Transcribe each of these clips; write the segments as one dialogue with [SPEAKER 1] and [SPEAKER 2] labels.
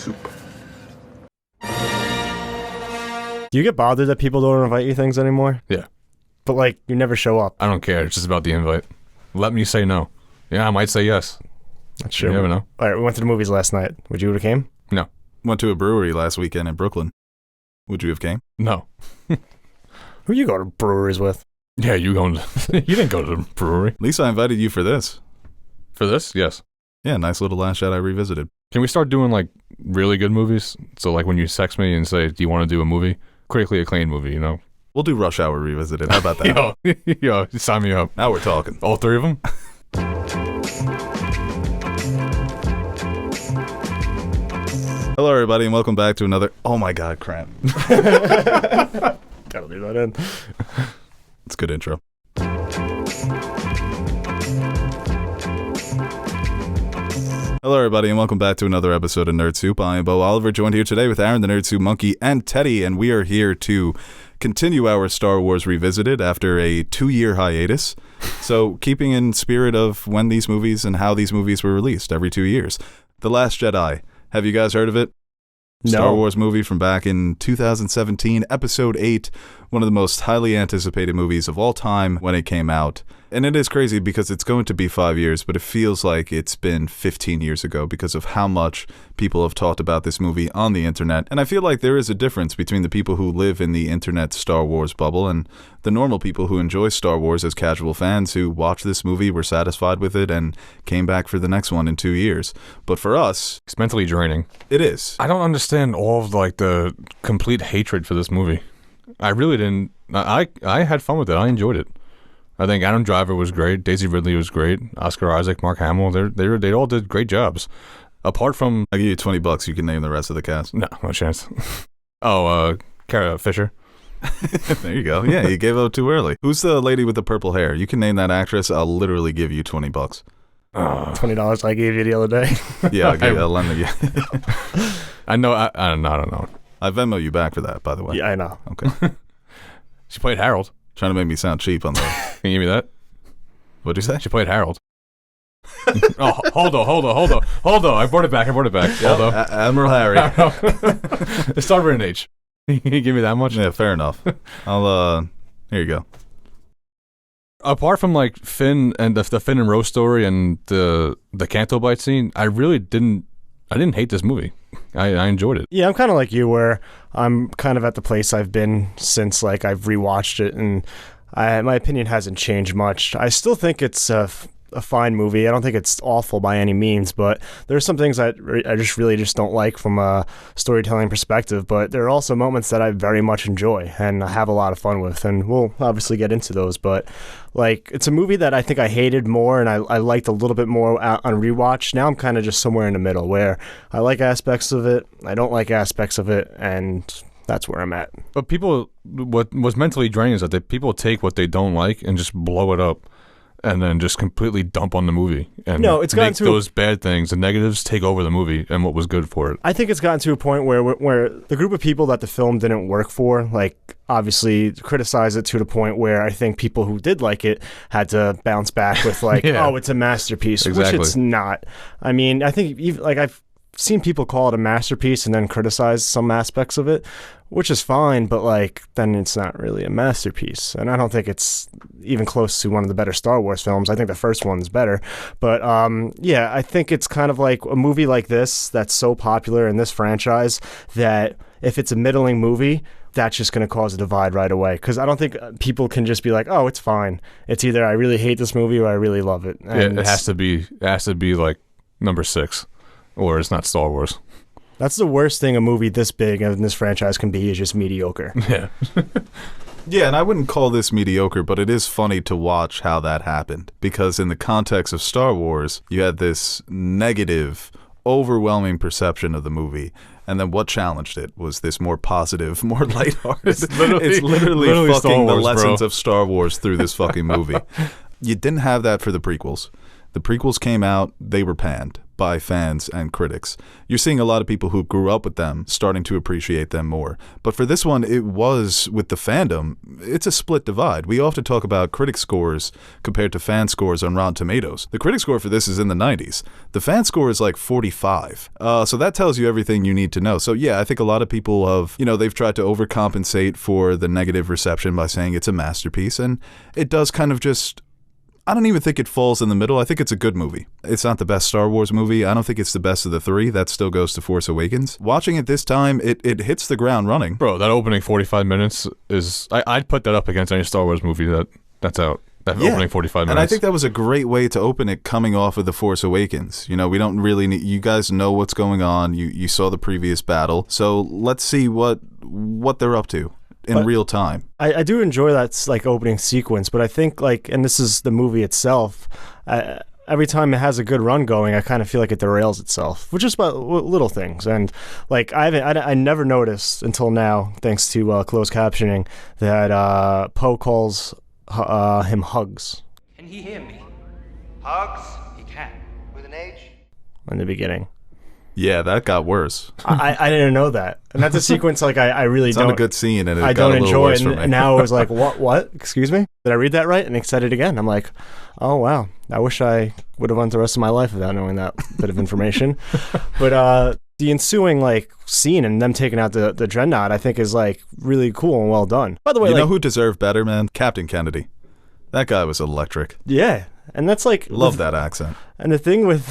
[SPEAKER 1] soup.
[SPEAKER 2] Do you get bothered that people don't invite you things anymore?
[SPEAKER 3] Yeah.
[SPEAKER 2] But, like, you never show up.
[SPEAKER 3] I don't care. It's just about the invite. Let me say no. Yeah, I might say yes.
[SPEAKER 2] That's true.
[SPEAKER 3] You never know.
[SPEAKER 2] All right, we went to the movies last night. Would you have came?
[SPEAKER 3] No.
[SPEAKER 4] Went to a brewery last weekend in Brooklyn. Would you have came?
[SPEAKER 3] No.
[SPEAKER 2] Who you go to breweries with?
[SPEAKER 3] Yeah, you going to... You didn't go to the brewery.
[SPEAKER 4] At least I invited you for this.
[SPEAKER 3] For this? Yes.
[SPEAKER 4] Yeah, nice little Last Jedi Revisited.
[SPEAKER 3] Can we start doing, like, really good movies? So, like, when you text me and say, do you want to do a movie? Critically acclaimed movie, you know?
[SPEAKER 4] We'll do Rush Hour Revisited. How about that?
[SPEAKER 3] Yo, sign me up.
[SPEAKER 4] Now we're talking.
[SPEAKER 3] All three of them?
[SPEAKER 4] Hello, everybody, and welcome back to another... Oh, my God, crap.
[SPEAKER 2] Gotta leave that in.
[SPEAKER 4] It's a good intro. Hello, everybody, and welcome back to another episode of Nerd Soup. I am Beau Oliver, joined here today with Aaron, the Nerd Soup Monkey, and Teddy, and we are here to continue our Star Wars Revisited after a 2-year hiatus. So, keeping in spirit of when these movies and how these movies were released every 2 years. The Last Jedi. Have you guys heard of it?
[SPEAKER 2] No.
[SPEAKER 4] Star Wars movie from back in 2017, Episode 8, one of the most highly anticipated movies of all time when it came out. And it is crazy because it's going to be 5 years, but it feels like it's been 15 years ago because of how much people have talked about this movie on the internet. And I feel like there is a difference between the people who live in the internet Star Wars bubble and the normal people who enjoy Star Wars as casual fans who watched this movie, were satisfied with it, and came back for the next one in 2 years. But for us,
[SPEAKER 3] It's mentally draining.
[SPEAKER 4] it is.
[SPEAKER 3] I don't understand all of, like, the complete hatred for this movie. I really didn't. I had fun with it. I enjoyed it. I think Adam Driver was great. Daisy Ridley was great. Oscar Isaac, Mark Hamill, they all did great jobs. Apart from...
[SPEAKER 4] I'll give you $20. You can name the rest of the cast.
[SPEAKER 3] No chance. Cara Fisher.
[SPEAKER 4] There you go. Yeah, you gave up too early. Who's the lady with the purple hair? You can name that actress. I'll literally give you $20.
[SPEAKER 2] $20 I gave you the other day.
[SPEAKER 4] Yeah, I'll lend you.
[SPEAKER 3] I know. I don't know.
[SPEAKER 4] I Venmo you back for that, by the way.
[SPEAKER 2] Yeah, I know.
[SPEAKER 4] Okay.
[SPEAKER 3] She played Harold.
[SPEAKER 4] Trying to make me sound cheap on the...
[SPEAKER 3] Can you give me that?
[SPEAKER 4] What'd you say?
[SPEAKER 3] She played Harold. Oh, Holdo. I brought it back. Holdo.
[SPEAKER 4] Admiral Harry.
[SPEAKER 3] It started with an H. Can you give me that much?
[SPEAKER 4] Yeah, fair enough. Here you go.
[SPEAKER 3] Apart from, like, Finn and the Finn and Rose story and the Canto Bight scene, I really didn't hate this movie. I enjoyed it.
[SPEAKER 2] Yeah, I'm kind of like you, where I'm kind of at the place I've been since, like, I've rewatched it, and my opinion hasn't changed much. I still think it's a fine movie. I don't think it's awful by any means, but there are some things I just really don't like from a storytelling perspective, but there are also moments that I very much enjoy and I have a lot of fun with, and we'll obviously get into those, but like, it's a movie that I think I hated more and I liked a little bit more on rewatch. Now I'm kind of just somewhere in the middle where I like aspects of it, I don't like aspects of it, and that's where I'm at.
[SPEAKER 3] But what was mentally draining is that people take what they don't like and just blow it up and then just completely dump on the movie and
[SPEAKER 2] it's gotten
[SPEAKER 3] make those bad things, the negatives, take over the movie and what was good for it.
[SPEAKER 2] I think it's gotten to a point where the group of people that the film didn't work for, like, obviously criticize it to the point where I think people who did like it had to bounce back with, like,
[SPEAKER 3] Yeah.
[SPEAKER 2] Oh, it's a masterpiece,
[SPEAKER 3] Exactly.
[SPEAKER 2] which it's not. I mean, I think, like, I've seen people call it a masterpiece and then criticize some aspects of it, which is fine, but, like, then it's not really a masterpiece. And I don't think it's even close to one of the better Star Wars films. I think the first one's better. But, yeah, I think it's kind of like a movie like this that's so popular in this franchise that if it's a middling movie, that's just going to cause a divide right away. Because I don't think people can just be like, oh, it's fine. It's either I really hate this movie or I really love it. And
[SPEAKER 3] Yeah, it has to be like number 6. Or it's not Star Wars.
[SPEAKER 2] That's the worst thing a movie this big and this franchise can be, is just mediocre.
[SPEAKER 3] Yeah.
[SPEAKER 4] Yeah, and I wouldn't call this mediocre, but it is funny to watch how that happened. Because in the context of Star Wars, you had this negative, overwhelming perception of the movie. And then what challenged it was this more positive, more lighthearted. It's literally fucking the lessons of Star Wars through this fucking movie. You didn't have that for the prequels. The prequels came out, they were panned. by fans and critics. You're seeing a lot of people who grew up with them starting to appreciate them more. But for this one, it was, with the fandom, it's a split divide. We often talk about critic scores compared to fan scores on Rotten Tomatoes. The critic score for this is in the 90s. The fan score is like 45. So that tells you everything you need to know. So yeah, I think a lot of people have, they've tried to overcompensate for the negative reception by saying it's a masterpiece. And it does kind of just, I don't even think it falls in the middle. I think it's a good movie. It's not the best Star Wars movie. I don't think it's the best of the three. That still goes to Force Awakens. Watching it this time, it hits the ground running.
[SPEAKER 3] Bro, that opening 45 minutes is... I'd put that up against any Star Wars movie that's out. That opening 45 minutes.
[SPEAKER 4] And I think that was a great way to open it coming off of The Force Awakens. We don't really need... You guys know what's going on. You saw the previous battle. So let's see what they're up to in real time.
[SPEAKER 2] I do enjoy that opening sequence, but I think and this is the movie itself, every time it has a good run going, I kind of feel like it derails itself, which is about little things. And I never noticed until now, thanks to closed captioning, that Poe calls him Hugs.
[SPEAKER 1] Can he hear me? Hugs? He can. With an H?
[SPEAKER 2] In the beginning.
[SPEAKER 4] Yeah, that got worse.
[SPEAKER 2] I didn't know that. And that's a sequence I really
[SPEAKER 4] it's
[SPEAKER 2] don't.
[SPEAKER 4] It's not a good scene, and
[SPEAKER 2] I
[SPEAKER 4] got
[SPEAKER 2] don't
[SPEAKER 4] a little
[SPEAKER 2] enjoy
[SPEAKER 4] worse
[SPEAKER 2] it.
[SPEAKER 4] for me.
[SPEAKER 2] And now I was like, what? Excuse me? Did I read that right? And it said it again. I'm like, oh, wow. I wish I would have went the rest of my life without knowing that bit of information. But the ensuing scene and them taking out the Dreadnought, I think is really cool and well done. By the way,
[SPEAKER 4] you know who deserved better, man? Captain Kennedy. That guy was electric.
[SPEAKER 2] Yeah. And that's
[SPEAKER 4] love that accent.
[SPEAKER 2] And the thing with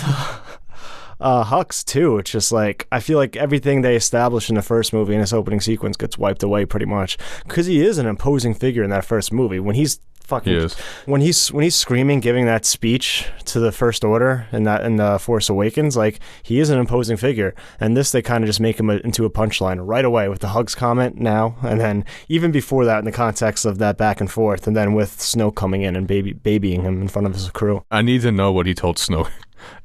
[SPEAKER 2] Hux too, it's just I feel like everything they established in the first movie in this opening sequence gets wiped away pretty much, because he is an imposing figure in that first movie. When he's when he's screaming, giving that speech to the First Order in the Force Awakens, he is an imposing figure. And this, they kind of just make him into a punchline right away with the Hugs comment now, and then even before that in the context of that back and forth, and then with Snoke coming in and babying him in front of his crew.
[SPEAKER 3] I need to know what he told Snoke.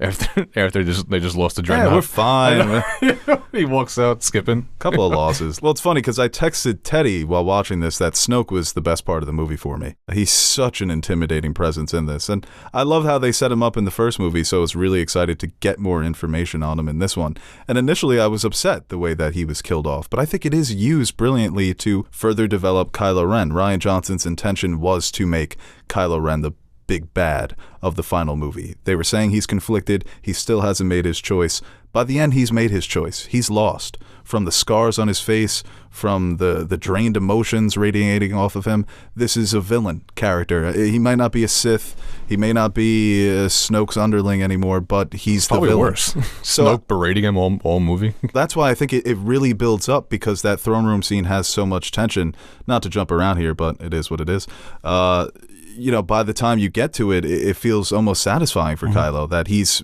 [SPEAKER 3] After they just lost the Dreadnought.
[SPEAKER 4] Yeah, we're fine.
[SPEAKER 3] He walks out skipping.
[SPEAKER 4] Couple of losses. Well, it's funny because I texted Teddy while watching this that Snoke was the best part of the movie for me. He's such an intimidating presence in this, and I love how they set him up in the first movie, so I was really excited to get more information on him in this one. And initially I was upset the way that he was killed off, but I think it is used brilliantly to further develop Kylo Ren. Rian Johnson's intention was to make Kylo Ren the big bad of the final movie. They were saying he's conflicted. He still hasn't made his choice. By the end, he's made his choice. He's lost. From the scars on his face, from the drained emotions radiating off of him, this is a villain character. He might not be a Sith. He may not be Snoke's underling anymore, but he's
[SPEAKER 3] probably
[SPEAKER 4] the villain.
[SPEAKER 3] Worse. Snoke berating him all movie.
[SPEAKER 4] That's why I think it really builds up, because that throne room scene has so much tension. Not to jump around here, but it is what it is. By the time you get to it, it feels almost satisfying for Kylo that he's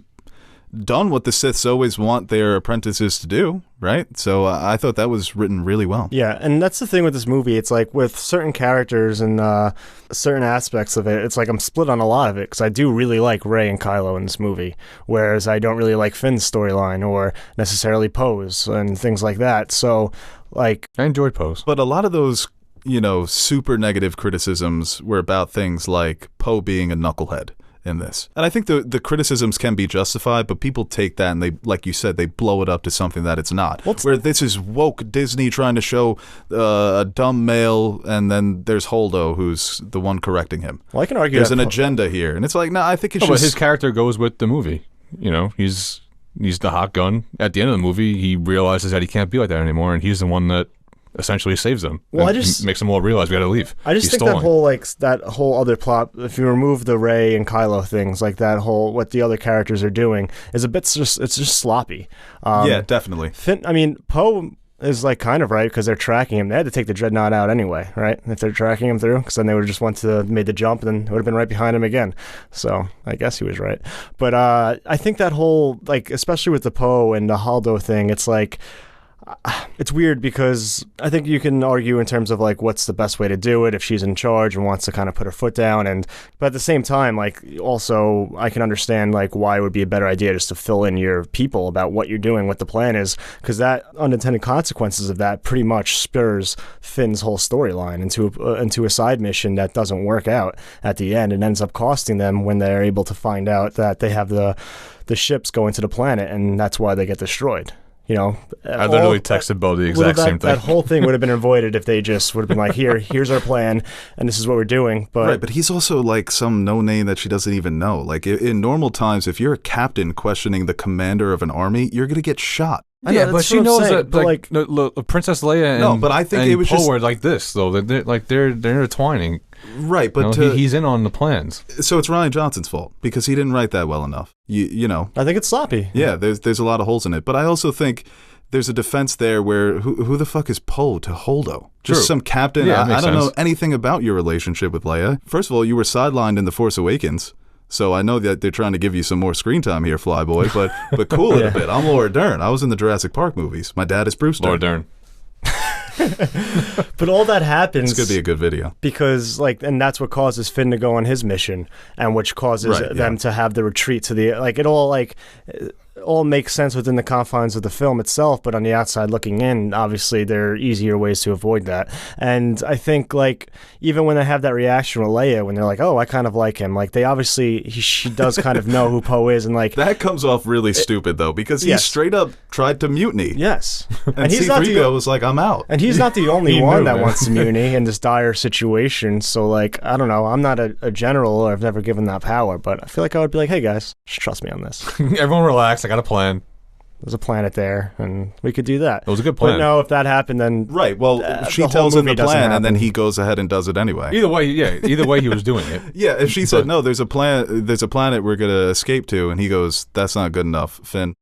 [SPEAKER 4] done what the Siths always want their apprentices to do, right? So I thought that was written really well.
[SPEAKER 2] Yeah, and that's the thing with this movie. It's with certain characters and certain aspects of it, it's I'm split on a lot of it, because I do really like Rey and Kylo in this movie, whereas I don't really like Finn's storyline or necessarily Poe's and things like that. So,
[SPEAKER 3] I enjoyed Poe's.
[SPEAKER 4] But a lot of those super negative criticisms were about things like Poe being a knucklehead in this. And I think the criticisms can be justified, but people take that and they, like you said, they blow it up to something that it's not. Where this is woke Disney trying to show a dumb male, and then there's Holdo, who's the one correcting him.
[SPEAKER 2] Well, I can argue
[SPEAKER 4] there's an agenda here. And it's no, I think it's just...
[SPEAKER 3] But his character goes with the movie. He's the hot gun. At the end of the movie, he realizes that he can't be like that anymore, and he's the one that essentially saves them. Well, makes them all realize we got to leave.
[SPEAKER 2] I just think that whole other plot, if you remove the Rey and Kylo things, that whole what the other characters are doing is a bit it's just sloppy.
[SPEAKER 4] Yeah, definitely.
[SPEAKER 2] Poe is kind of right, because they're tracking him. They had to take the Dreadnought out anyway, right? If they're tracking him through, because then they would have just made the jump, and then it would have been right behind him again. So I guess he was right. But I think that whole especially with the Poe and the Holdo thing, it's It's weird because I think you can argue in terms of like what's the best way to do it if she's in charge and wants to kind of put her foot down, but at the same time, like also I can understand like why it would be a better idea just to fill in your people about what you're doing, what the plan is, because that unintended consequences of that pretty much spurs Finn's whole storyline into a side mission that doesn't work out at the end and ends up costing them when they're able to find out that they have the ships going to the planet and that's why they get destroyed. You know,
[SPEAKER 3] I literally texted Beau the exact same thing.
[SPEAKER 2] That whole thing would have been avoided if they just would have been like, here's our plan, and this is what we're doing. But
[SPEAKER 4] right, but he's also like some no-name that she doesn't even know. Like in normal times, if you're a captain questioning the commander of an army, you're going to get shot.
[SPEAKER 3] Yeah, but she knows that like Princess Leia and,
[SPEAKER 4] but I think it was
[SPEAKER 3] Poe
[SPEAKER 4] just
[SPEAKER 3] were like this though. They're intertwining.
[SPEAKER 4] Right, but
[SPEAKER 3] he's in on the plans.
[SPEAKER 4] So it's Rian Johnson's fault because he didn't write that well enough. You know.
[SPEAKER 2] I think it's sloppy.
[SPEAKER 4] Yeah, there's a lot of holes in it, but I also think there's a defense there where who the fuck is Poe to Holdo? Just some captain.
[SPEAKER 3] Yeah,
[SPEAKER 4] I don't know anything about your relationship with Leia. First of all, you were sidelined in The Force Awakens. So I know that they're trying to give you some more screen time here, Flyboy, but cool it a bit. I'm Laura Dern. I was in the Jurassic Park movies. My dad is Bruce Dern.
[SPEAKER 3] Laura Dern.
[SPEAKER 2] But all that happens.
[SPEAKER 4] It's going to be a good video.
[SPEAKER 2] Because, and that's what causes Finn to go on his mission, and which causes them to have the retreat to the, it all makes sense within the confines of the film itself, but on the outside looking in, obviously there are easier ways to avoid that. And I think even when they have that reaction with Leia, when they're like, "Oh, I kind of like him," they obviously she does kind of know who Poe is, and
[SPEAKER 4] that comes off really stupid though, because he straight up tried to mutiny.
[SPEAKER 2] Yes,
[SPEAKER 4] and he's C-3PO was like, "I'm out,"
[SPEAKER 2] and he's not the only one that wants to mutiny in this dire situation. So I don't know, I'm not a general, or I've never given that power, but I feel like I would be like, "Hey guys, just trust me on this."
[SPEAKER 3] Everyone relax. I got a plan.
[SPEAKER 2] There's a planet there, and we could do that.
[SPEAKER 3] It was a good plan.
[SPEAKER 2] But no, if that happened, then
[SPEAKER 4] right. Well, she tells him the plan, and then he goes ahead and does it anyway.
[SPEAKER 3] Either way, he was doing it.
[SPEAKER 4] Yeah, if she said no, there's a planet we're gonna escape to, and he goes, "That's not good enough, Finn."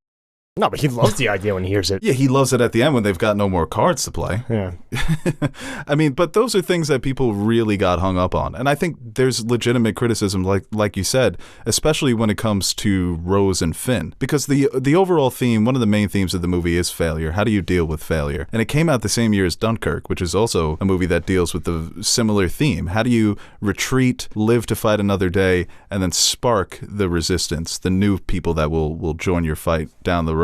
[SPEAKER 2] No, but he loves the idea when he hears it.
[SPEAKER 4] Yeah, he loves it at the end when they've got no more cards to play.
[SPEAKER 2] Yeah.
[SPEAKER 4] I mean, but those are things that people really got hung up on. And I think there's legitimate criticism, like you said, especially when it comes to Rose and Finn. Because the overall theme, one of the main themes of the movie is failure. How do you deal with failure? And it came out the same year as Dunkirk, which is also a movie that deals with the similar theme. How do you retreat, live to fight another day, and then spark the resistance, the new people that will join your fight down the road?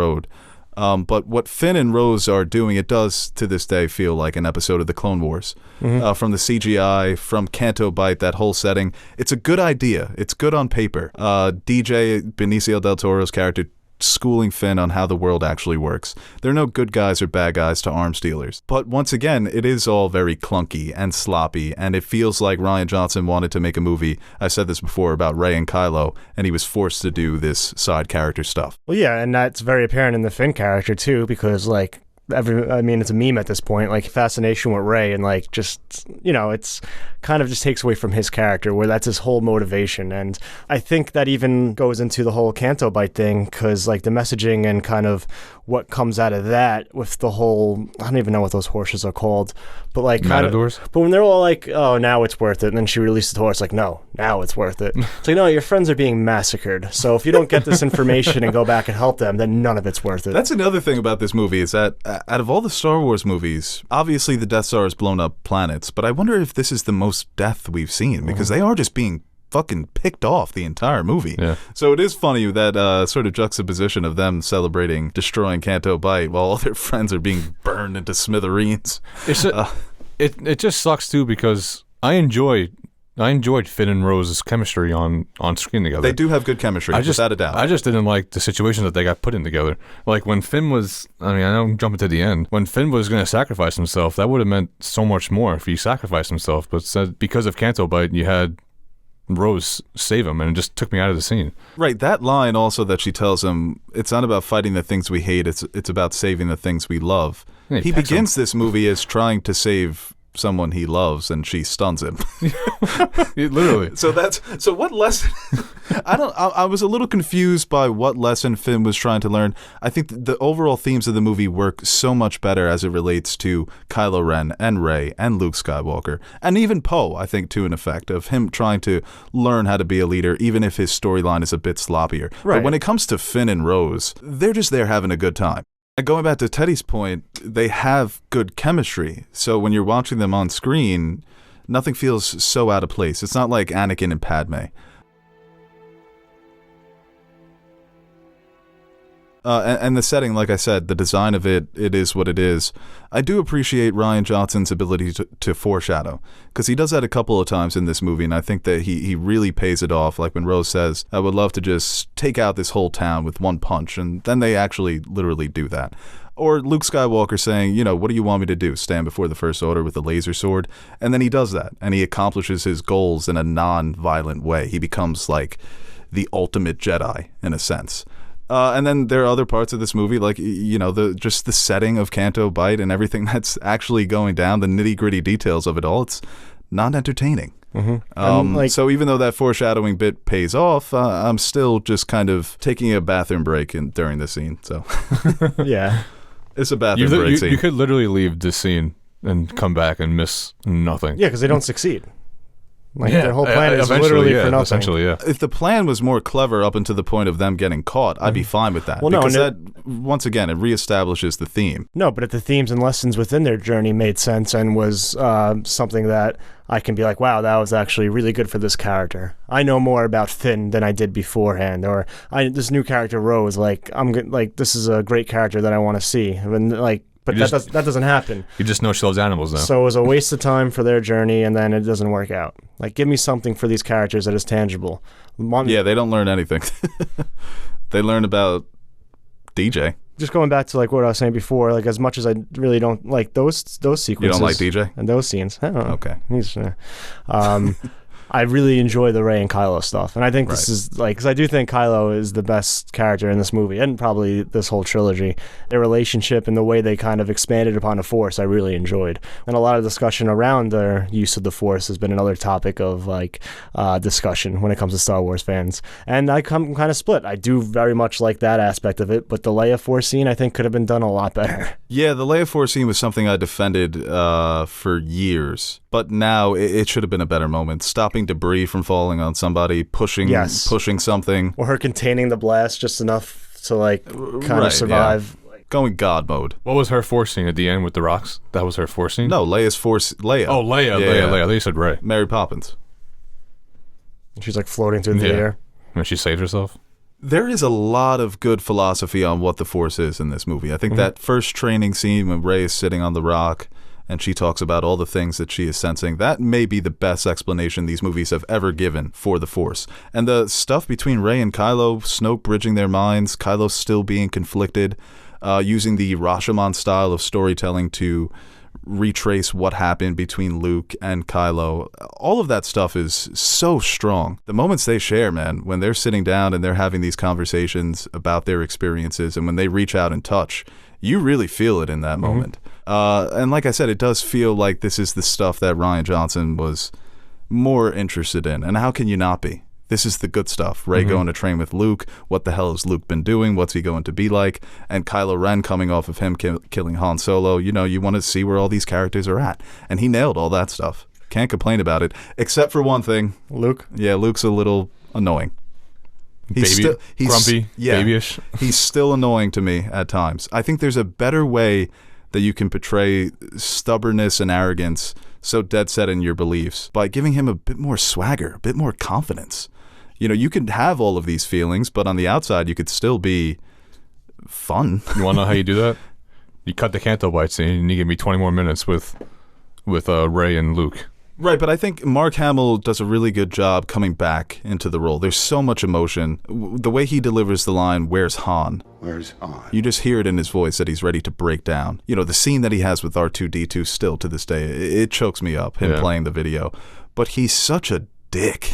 [SPEAKER 4] But what Finn and Rose are doing, it does to this day feel like an episode of the Clone Wars. From the CGI, from Canto Bight, that whole setting. It's a good idea. It's good on paper. DJ Benicio del Toro's character schooling Finn on how the world actually works. There are no good guys or bad guys to arms dealers. But once again, it is all very clunky and sloppy, and it feels like Rian Johnson wanted to make a movie, I said this before, about Rey and Kylo, and he was forced to do this side character stuff.
[SPEAKER 2] Well, yeah, and that's very apparent in the Finn character, too, because, it's a meme at this point, fascination with Rey, and it's kind of just takes away from his character, where that's his whole motivation. And I think that even goes into the whole Canto Bight thing, because the messaging and kind of what comes out of that with the whole, I don't even know what those horses are called, but
[SPEAKER 3] Matadors.
[SPEAKER 2] But when they're all oh, now it's worth it, and then she releases the horse, no, now it's worth it. It's no, your friends are being massacred, so if you don't get this information and go back and help them, then none of it's worth it.
[SPEAKER 4] That's another thing about this movie, is that out of all the Star Wars movies, obviously the Death Star has blown up planets, but I wonder if this is the most death we've seen, because they are just being fucking picked off the entire movie.
[SPEAKER 3] Yeah.
[SPEAKER 4] So it is funny that sort of juxtaposition of them celebrating destroying Canto Bight while all their friends are being burned into smithereens.
[SPEAKER 3] It just sucks too, because I enjoyed Finn and Rose's chemistry on screen together.
[SPEAKER 4] They do have good chemistry, without a doubt.
[SPEAKER 3] I just didn't like the situations that they got put in together. When Finn was, I know I'm jumping to the end, when Finn was going to sacrifice himself, that would have meant so much more if he sacrificed himself. But because of Canto Bight, you had Rose save him, and it just took me out of the scene.
[SPEAKER 4] Right, that line also that she tells him, it's not about fighting the things we hate, it's about saving the things we love. Yeah, he begins this movie as trying to save someone he loves, and she stuns him.
[SPEAKER 3] Literally.
[SPEAKER 4] So what lesson? I was a little confused by what lesson Finn was trying to learn. I think the overall themes of the movie work so much better as it relates to Kylo Ren and Rey and Luke Skywalker, and even Poe, I think, to an effect of him trying to learn how to be a leader, even if his storyline is a bit sloppier.
[SPEAKER 2] Right.
[SPEAKER 4] But when it comes to Finn and Rose, they're just there having a good time. And going back to Teddy's point, they have good chemistry. So when you're watching them on screen, nothing feels so out of place. It's not like Anakin and Padme. And the setting, like I said, the design of it is what it is. I do appreciate Rian Johnson's ability to foreshadow, because he does that a couple of times in this movie, and I think that he really pays it off. Like when Rose says, I would love to just take out this whole town with one punch, and then they actually literally do that. Or Luke Skywalker saying, what do you want me to do? Stand before the First Order with a laser sword? And then he does that, and he accomplishes his goals in a non-violent way. He becomes like the ultimate Jedi, in a sense. And then there are other parts of this movie, like, just the setting of Canto, Bight, and everything that's actually going down, the nitty-gritty details of it all, it's not entertaining.
[SPEAKER 2] Mm-hmm.
[SPEAKER 4] So even though that foreshadowing bit pays off, I'm still just kind of taking a bathroom break during the scene. So
[SPEAKER 2] yeah.
[SPEAKER 4] It's a bathroom break scene.
[SPEAKER 3] You could literally leave this scene and come back and miss nothing.
[SPEAKER 2] Yeah, because they don't succeed. Their whole plan is literally for nothing.
[SPEAKER 3] Essentially, yeah.
[SPEAKER 4] If the plan was more clever up until the point of them getting caught, I'd be fine with that.
[SPEAKER 2] Well,
[SPEAKER 4] because that, once again, it reestablishes the theme.
[SPEAKER 2] No, but if the themes and lessons within their journey made sense and was something that I can be like, wow, that was actually really good for this character. I know more about Finn than I did beforehand, or this new character Rose. This is a great character that I want to see. But that doesn't happen.
[SPEAKER 3] You just know she loves animals now.
[SPEAKER 2] So it was a waste of time for their journey, and then it doesn't work out. Give me something for these characters that is tangible.
[SPEAKER 4] Yeah, they don't learn anything. They learn about DJ.
[SPEAKER 2] Just going back to what I was saying before, as much as I really don't like those sequences.
[SPEAKER 4] You don't like DJ?
[SPEAKER 2] And those scenes. I don't know.
[SPEAKER 4] Okay.
[SPEAKER 2] I really enjoy the Rey and Kylo stuff, and I think this is because I do think Kylo is the best character in this movie, and probably this whole trilogy. Their relationship and the way they kind of expanded upon the Force, I really enjoyed, and a lot of discussion around their use of the Force has been another topic of discussion when it comes to Star Wars fans, and I'm kind of split. I do very much like that aspect of it, but the Leia Force scene I think could have been done a lot better.
[SPEAKER 4] Yeah, the Leia Force scene was something I defended for years. But now it should have been a better moment. Stopping debris from falling on somebody, pushing something.
[SPEAKER 2] Or her containing the blast just enough to kind of survive.
[SPEAKER 4] Yeah. Going God mode.
[SPEAKER 3] What was her force scene at the end with the rocks? That was her force scene?
[SPEAKER 4] No, Leia's force. Leia.
[SPEAKER 3] Oh, Leia.
[SPEAKER 4] Yeah.
[SPEAKER 3] Leia. I thought you said Rey.
[SPEAKER 4] Mary Poppins.
[SPEAKER 2] She's floating through the air.
[SPEAKER 3] When she saved herself.
[SPEAKER 4] There is a lot of good philosophy on what the Force is in this movie. I think that first training scene when Rey is sitting on the rock and she talks about all the things that she is sensing, that may be the best explanation these movies have ever given for the Force. And the stuff between Rey and Kylo, Snoke bridging their minds, Kylo still being conflicted, using the Rashomon style of storytelling to retrace what happened between Luke and Kylo. All of that stuff is so strong. The moments they share, man, when they're sitting down and they're having these conversations about their experiences, and when they reach out and touch, you really feel it in that moment. And like I said, it does feel like this is the stuff that Rian Johnson was more interested in. And how can you not be? This is the good stuff. Rey going to train with Luke. What the hell has Luke been doing? What's he going to be like? And Kylo Ren coming off of him killing Han Solo. You want to see where all these characters are at. And he nailed all that stuff. Can't complain about it. Except for one thing.
[SPEAKER 2] Luke?
[SPEAKER 4] Yeah, Luke's a little annoying.
[SPEAKER 3] He's grumpy, babyish.
[SPEAKER 4] He's still annoying to me at times. I think there's a better way that you can portray stubbornness and arrogance so dead set in your beliefs by giving him a bit more swagger, a bit more confidence. You can have all of these feelings, but on the outside, you could still be fun.
[SPEAKER 3] You want to know how you do that? You cut the Canto Bight scene and you give me 20 more minutes with Rey and Luke.
[SPEAKER 4] Right, but I think Mark Hamill does a really good job coming back into the role. There's so much emotion. The way he delivers the line, "Where's Han?"
[SPEAKER 5] Where's Han?
[SPEAKER 4] You just hear it in his voice that he's ready to break down. The scene that he has with R2-D2 still to this day, it chokes me up, him playing the video. But he's such a dick.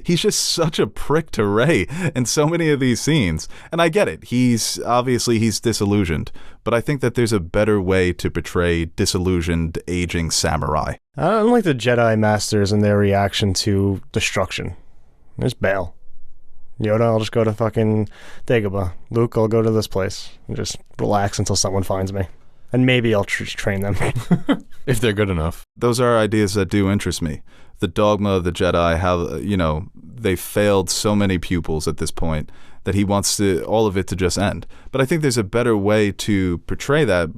[SPEAKER 4] He's just such a prick to Rey in so many of these scenes. And I get it. He's disillusioned. But I think that there's a better way to portray disillusioned, aging samurai.
[SPEAKER 2] I don't like the Jedi Masters and their reaction to destruction. There's Bail. Yoda, I'll just go to fucking Dagobah. Luke, I'll go to this place and just relax until someone finds me. And maybe I'll train them.
[SPEAKER 3] If they're good enough.
[SPEAKER 4] Those are ideas that do interest me. The dogma of the Jedi, how, they failed so many pupils at this point that he wants all of it to just end. But I think there's a better way to portray that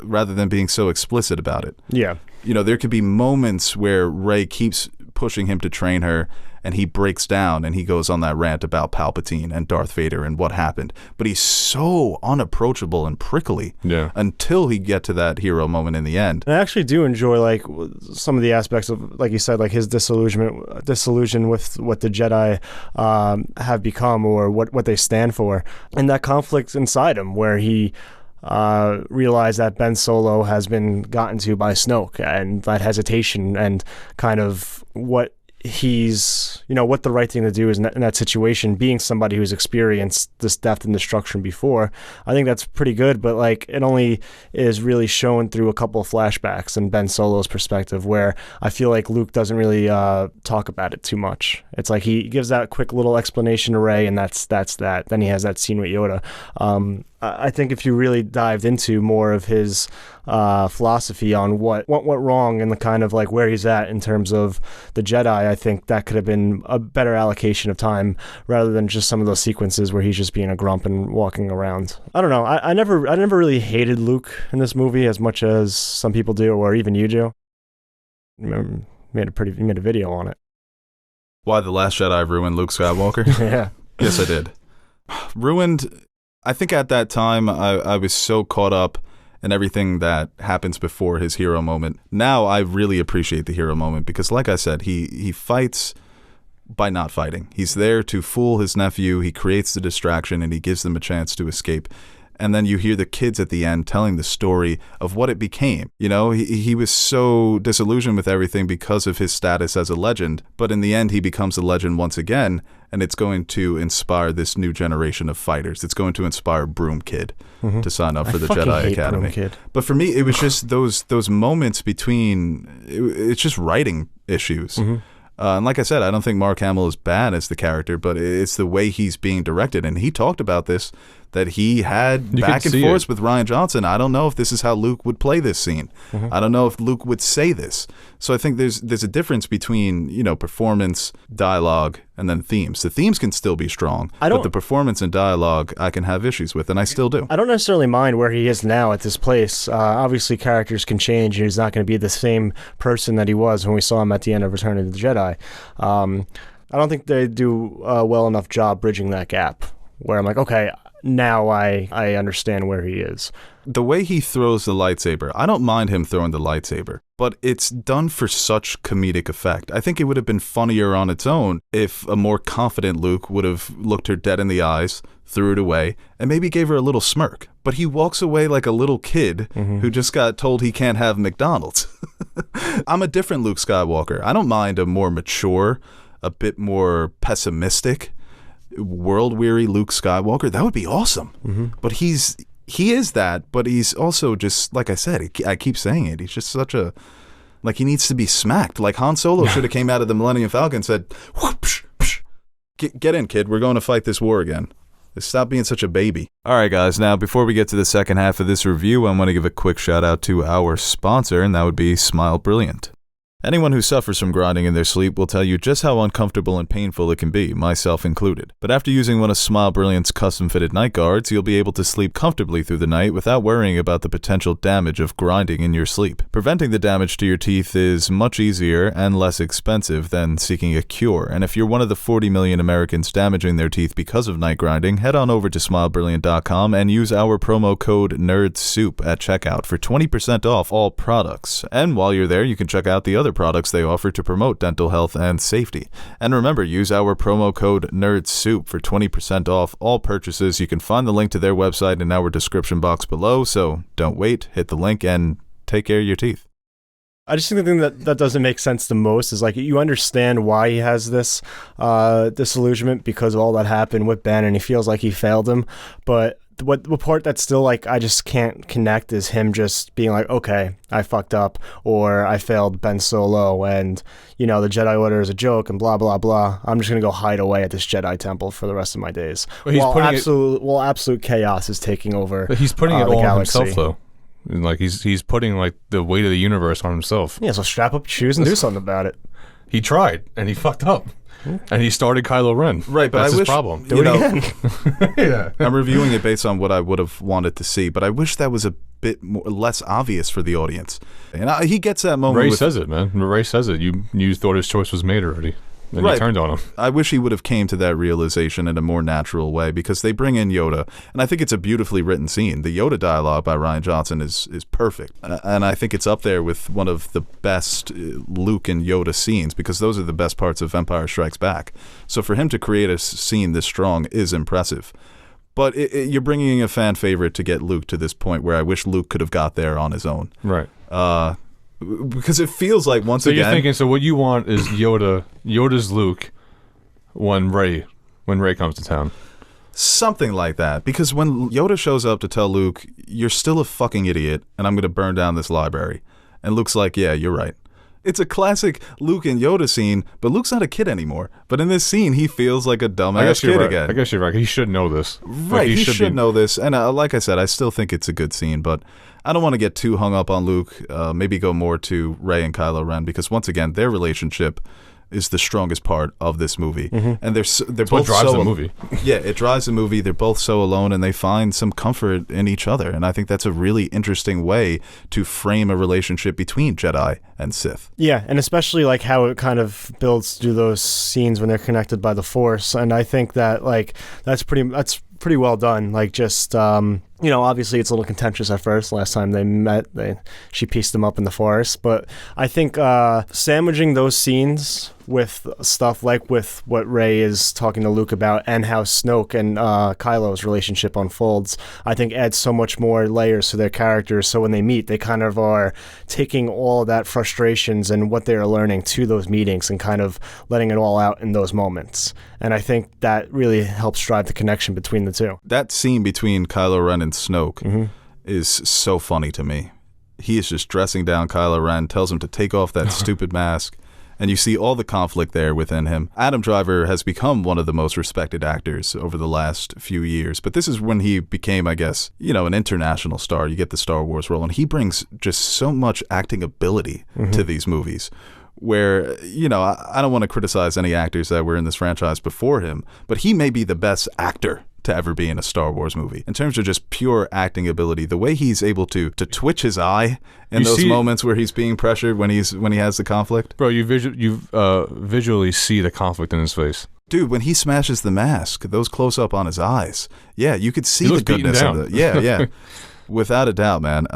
[SPEAKER 4] rather than being so explicit about it.
[SPEAKER 2] Yeah.
[SPEAKER 4] There could be moments where Rey keeps pushing him to train her, and he breaks down and he goes on that rant about Palpatine and Darth Vader and what happened. But he's so unapproachable and prickly until he get to that hero moment in the end.
[SPEAKER 2] And I actually do enjoy like some of the aspects of, like you said, like his disillusion with what the Jedi have become or what they stand for, and that conflict inside him where he realized that Ben Solo has been gotten to by Snoke, and that hesitation and kind of what he's, what the right thing to do is in that situation, being somebody who's experienced this death and destruction before. I think that's pretty good, but like it only is really shown through a couple of flashbacks and Ben Solo's perspective, where I feel like Luke doesn't really talk about it too much. It's like he gives that quick little explanation to Rey, and that's that. Then he has that scene with Yoda. I think if you really dived into more of his philosophy on what went wrong and the kind of like where he's at in terms of the Jedi, I think that could have been a better allocation of time rather than just some of those sequences where he's just being a grump and walking around. I don't know. I never really hated Luke in this movie as much as some people do, or even you do. You made a video on it.
[SPEAKER 4] Why The Last Jedi ruined Luke Skywalker?
[SPEAKER 2] Yeah.
[SPEAKER 4] Yes, I did. Ruined. I think at that time I was so caught up in everything that happens before his hero moment. Now I really appreciate the hero moment because, like I said, he fights by not fighting. He's there to fool his nephew. He creates the distraction and he gives them a chance to escape. And then you hear the kids at the end telling the story of what it became. He was so disillusioned with everything because of his status as a legend. But in the end, he becomes a legend once again. And it's going to inspire this new generation of fighters. It's going to inspire Broom Kid to sign up for the Jedi Academy.
[SPEAKER 2] Broom Kid.
[SPEAKER 4] But for me, it was just those moments between. It's just writing issues. And like I said, I don't think Mark Hamill is bad as the character, but it's the way he's being directed. And he talked about this, that he had back and forth with Rian Johnson. I don't know if this is how Luke would play this scene. I don't know if Luke would say this. So I think there's a difference between, performance, dialogue, and then themes. The themes can still be strong, but the performance and dialogue I can have issues with, and I still do.
[SPEAKER 2] I don't necessarily mind where he is now at this place. Obviously, characters can change, and he's not going to be the same person that he was when we saw him at the end of Return of the Jedi. I don't think they do a well enough job bridging that gap, where I'm like, okay, now I understand where he is.
[SPEAKER 4] The way he throws the lightsaber, I don't mind him throwing the lightsaber, but it's done for such comedic effect. I think it would have been funnier on its own if a more confident Luke would have looked her dead in the eyes, threw it away, and maybe gave her a little smirk. But he walks away like a little kid who just got told he can't have McDonald's. I'm a different Luke Skywalker. I don't mind a more mature, a bit more pessimistic, world-weary Luke Skywalker. That would be awesome. But he is that, but he's also just, like I said, I keep saying it, he's just such a, like he needs to be smacked. Like Han Solo should have came out of the Millennium Falcon and said, whoosh, psh, get in, kid, we're going to fight this war again. Stop being such a baby. All right, guys, now before we get to the second half of this review, I want to give a quick shout out to our sponsor, and that would be Smile Brilliant. Anyone who suffers from grinding in their sleep will tell you just how uncomfortable and painful it can be, myself included. But after using one of Smile Brilliant's custom-fitted night guards, you'll be able to sleep comfortably through the night without worrying about the potential damage of grinding in your sleep. Preventing the damage to your teeth is much easier and less expensive than seeking a cure, and if you're one of the 40 million Americans damaging their teeth because of night grinding, head on over to smilebrilliant.com and use our promo code NERDSOUP at checkout for 20% off all products. And while you're there, you can check out the other products they offer to promote dental health and safety. And remember, use our promo code NERDSOUP for 20% off all purchases. You can find the link to their website in our description box below, so don't wait, hit the link, and take care of your teeth.
[SPEAKER 2] I just think the thing that doesn't make sense the most is, like, you understand why he has this disillusionment because of all that happened with Ben, and he feels like he failed him, but the part that's still, like, I just can't connect is him just being like, okay, I fucked up, or I failed Ben Solo, and, the Jedi Order is a joke, and blah, blah, blah. I'm just going to go hide away at this Jedi temple for the rest of my days.
[SPEAKER 3] But he's
[SPEAKER 2] while absolute chaos is taking over
[SPEAKER 3] But he's putting it all on himself, though. And, like he's putting like the weight of the universe on himself.
[SPEAKER 2] Yeah, so strap up your shoes and do something about it.
[SPEAKER 3] He tried and he fucked up. And he started Kylo Ren.
[SPEAKER 4] Right, but
[SPEAKER 3] that's
[SPEAKER 4] I
[SPEAKER 3] his
[SPEAKER 4] wish,
[SPEAKER 3] problem.
[SPEAKER 2] Do it again.
[SPEAKER 3] Yeah.
[SPEAKER 4] I'm reviewing it based on what I would have wanted to see, but I wish that was a bit less obvious for the audience. And he gets that moment.
[SPEAKER 3] Ray says it, man. Ray says it. You thought his choice was made already. Then you turned on him.
[SPEAKER 4] I wish he would have came to that realization in a more natural way, because they bring in Yoda, and I think it's a beautifully written scene. The Yoda dialogue by Rian Johnson is perfect, and I think it's up there with one of the best Luke and Yoda scenes, because those are the best parts of Empire Strikes Back. So for him to create a scene this strong is impressive. But you're bringing in a fan favorite to get Luke to this point where I wish Luke could have got there on his own.
[SPEAKER 3] Right.
[SPEAKER 4] Because it feels like once
[SPEAKER 3] so
[SPEAKER 4] again.
[SPEAKER 3] So you're thinking, so what you want is Yoda's Luke when Rey comes to town.
[SPEAKER 4] Something like that. Because when Yoda shows up to tell Luke, you're still a fucking idiot and I'm going to burn down this library. And Luke's like, yeah, you're right. It's a classic Luke and Yoda scene, but Luke's not a kid anymore. But in this scene, he feels like a dumbass kid again.
[SPEAKER 3] I guess you're right. He should know this.
[SPEAKER 4] Right, he should know this. And like I said, I still think it's a good scene, but I don't want to get too hung up on Luke. Maybe go more to Rey and Kylo Ren, because once again, their relationship is the strongest part of this movie. Mm-hmm. And they're both
[SPEAKER 3] what drives the movie.
[SPEAKER 4] Yeah, it drives the movie. They're both so alone, and they find some comfort in each other. And I think that's a really interesting way to frame a relationship between Jedi and Sith.
[SPEAKER 2] Yeah, and especially like how it kind of builds through those scenes when they're connected by the Force. And I think that like that's pretty well done. Like just obviously it's a little contentious at first. Last time they met, she pieced them up in the forest. But I think sandwiching those scenes with stuff like with what Rey is talking to Luke about, and how Snoke and Kylo's relationship unfolds, I think adds so much more layers to their characters. So when they meet, they kind of are taking all of that frustrations and what they are learning to those meetings and kind of letting it all out in those moments. And I think that really helps drive the connection between the two.
[SPEAKER 4] That scene between Kylo Ren and Snoke is so funny to me. He is just dressing down Kylo Ren, tells him to take off that stupid mask, and you see all the conflict there within him. Adam Driver has become one of the most respected actors over the last few years, but this is when he became, I guess, an international star. You get the Star Wars role, and he brings just so much acting ability to these movies, where, I don't want to criticize any actors that were in this franchise before him, but he may be the best actor to ever be in a Star Wars movie. In terms of just pure acting ability, the way he's able to twitch his eye in those moments where he's being pressured when he has the conflict.
[SPEAKER 3] Bro, you visually see the conflict in his face.
[SPEAKER 4] Dude, when he smashes the mask, those close up on his eyes, yeah, you could see the goodness of it. Yeah. Without a doubt, man.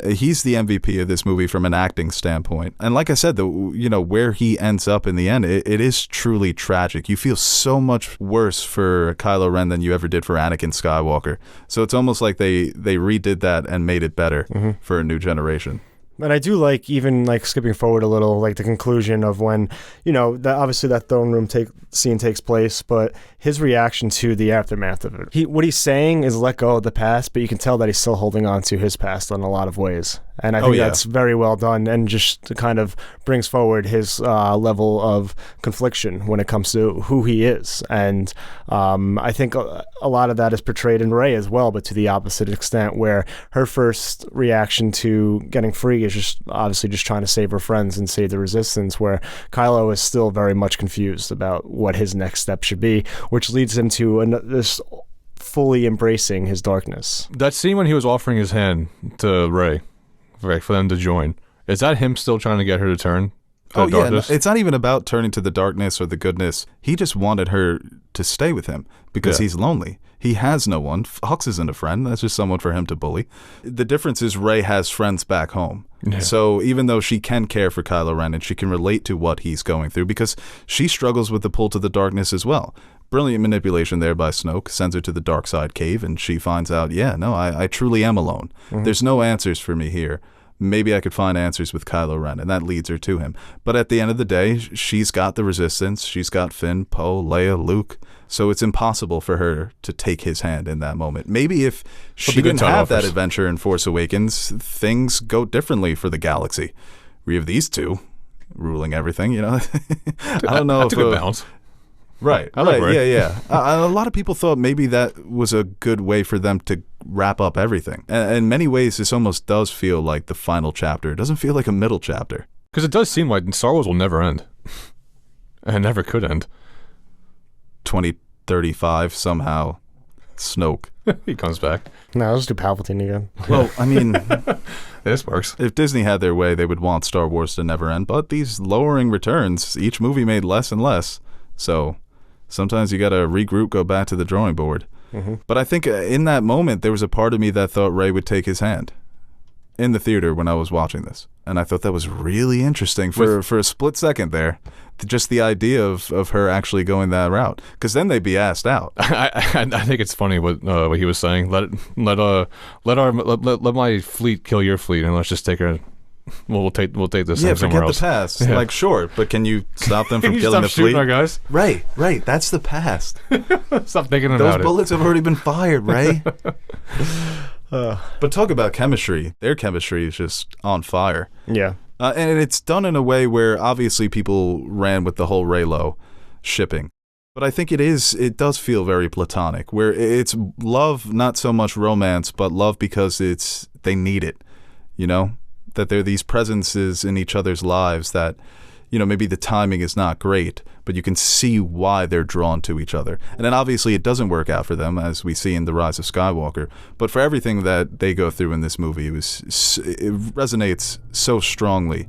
[SPEAKER 4] He's the MVP of this movie from an acting standpoint. And like I said, where he ends up in the end, it is truly tragic. You feel so much worse for Kylo Ren than you ever did for Anakin Skywalker. So it's almost like they redid that and made it better for a new generation.
[SPEAKER 2] And I do like, even like skipping forward a little, like the conclusion of when, obviously that throne room scene takes place, but his reaction to the aftermath of it. What he's saying is let go of the past, but you can tell that he's still holding on to his past in a lot of ways. And I think that's very well done, and just kind of brings forward his level of confliction when it comes to who he is. And I think a lot of that is portrayed in Rey as well, but to the opposite extent, where her first reaction to getting free is just obviously just trying to save her friends and save the Resistance, where Kylo is still very much confused about what his next step should be, which leads him to this fully embracing his darkness.
[SPEAKER 3] That scene when he was offering his hand to Rey, for them to join, is that him still trying to get her to turn to the darkness?
[SPEAKER 4] It's not even about turning to the darkness or the goodness. He just wanted her to stay with him because he's lonely. He has no one. Hux isn't a friend. That's just someone for him to bully. The difference is Rey has friends back home. Yeah. So even though she can care for Kylo Ren and she can relate to what he's going through, because she struggles with the pull to the darkness as well. Brilliant manipulation there by Snoke, sends her to the dark side cave, and she finds out, I truly am alone. There's no answers for me here. Maybe I could find answers with Kylo Ren, and that leads her to him. But at the end of the day, she's got the Resistance. She's got Finn, Poe, Leia, Luke. So it's impossible for her to take his hand in that moment. Maybe if she didn't have that adventure in Force Awakens, things go differently for the galaxy. We have these two ruling everything, I don't know.
[SPEAKER 3] That's a good balance.
[SPEAKER 4] Right.
[SPEAKER 3] I like Rey.
[SPEAKER 4] Yeah. A lot of people thought maybe that was a good way for them to wrap up everything. And in many ways, this almost does feel like the final chapter. It doesn't feel like a middle chapter.
[SPEAKER 3] Because it does seem like Star Wars will never end. And it never could end.
[SPEAKER 4] 2035, somehow, Snoke.
[SPEAKER 3] He comes back.
[SPEAKER 2] No, let's do Palpatine again.
[SPEAKER 4] Well, I mean,
[SPEAKER 3] This works.
[SPEAKER 4] if Disney had their way, they would want Star Wars to never end. But these lowering returns, each movie made less and less. So sometimes you got to regroup, go back to the drawing board.
[SPEAKER 2] Mm-hmm.
[SPEAKER 4] But I think in that moment, there was a part of me that thought Rey would take his hand in the theater when I was watching this. And I thought that was really interesting for a split second there. Just the idea of her actually going that route. Because then they'd be asked out.
[SPEAKER 3] I think it's funny what he was saying. Let my fleet kill your fleet, and let's just take her. We'll take this
[SPEAKER 4] Yeah,
[SPEAKER 3] somewhere
[SPEAKER 4] forget
[SPEAKER 3] else.
[SPEAKER 4] the past.
[SPEAKER 3] Yeah.
[SPEAKER 4] Like, sure, but can you stop them from
[SPEAKER 3] Can you
[SPEAKER 4] killing
[SPEAKER 3] stop
[SPEAKER 4] the
[SPEAKER 3] shooting
[SPEAKER 4] fleet?
[SPEAKER 3] our guys?
[SPEAKER 4] Right. That's the past.
[SPEAKER 3] Stop thinking
[SPEAKER 4] Those
[SPEAKER 3] about
[SPEAKER 4] bullets have already been fired, Ray. But talk about chemistry. Their chemistry is just on fire.
[SPEAKER 2] Yeah.
[SPEAKER 4] And it's done in a way where obviously people ran with the whole Reylo shipping. But I think it does feel very platonic, where it's love, not so much romance, but love because they need it, you know? That they're these presences in each other's lives that, you know, maybe the timing is not great, but you can see why they're drawn to each other. And then obviously it doesn't work out for them, as we see in The Rise of Skywalker. But for everything that they go through in this movie, it resonates so strongly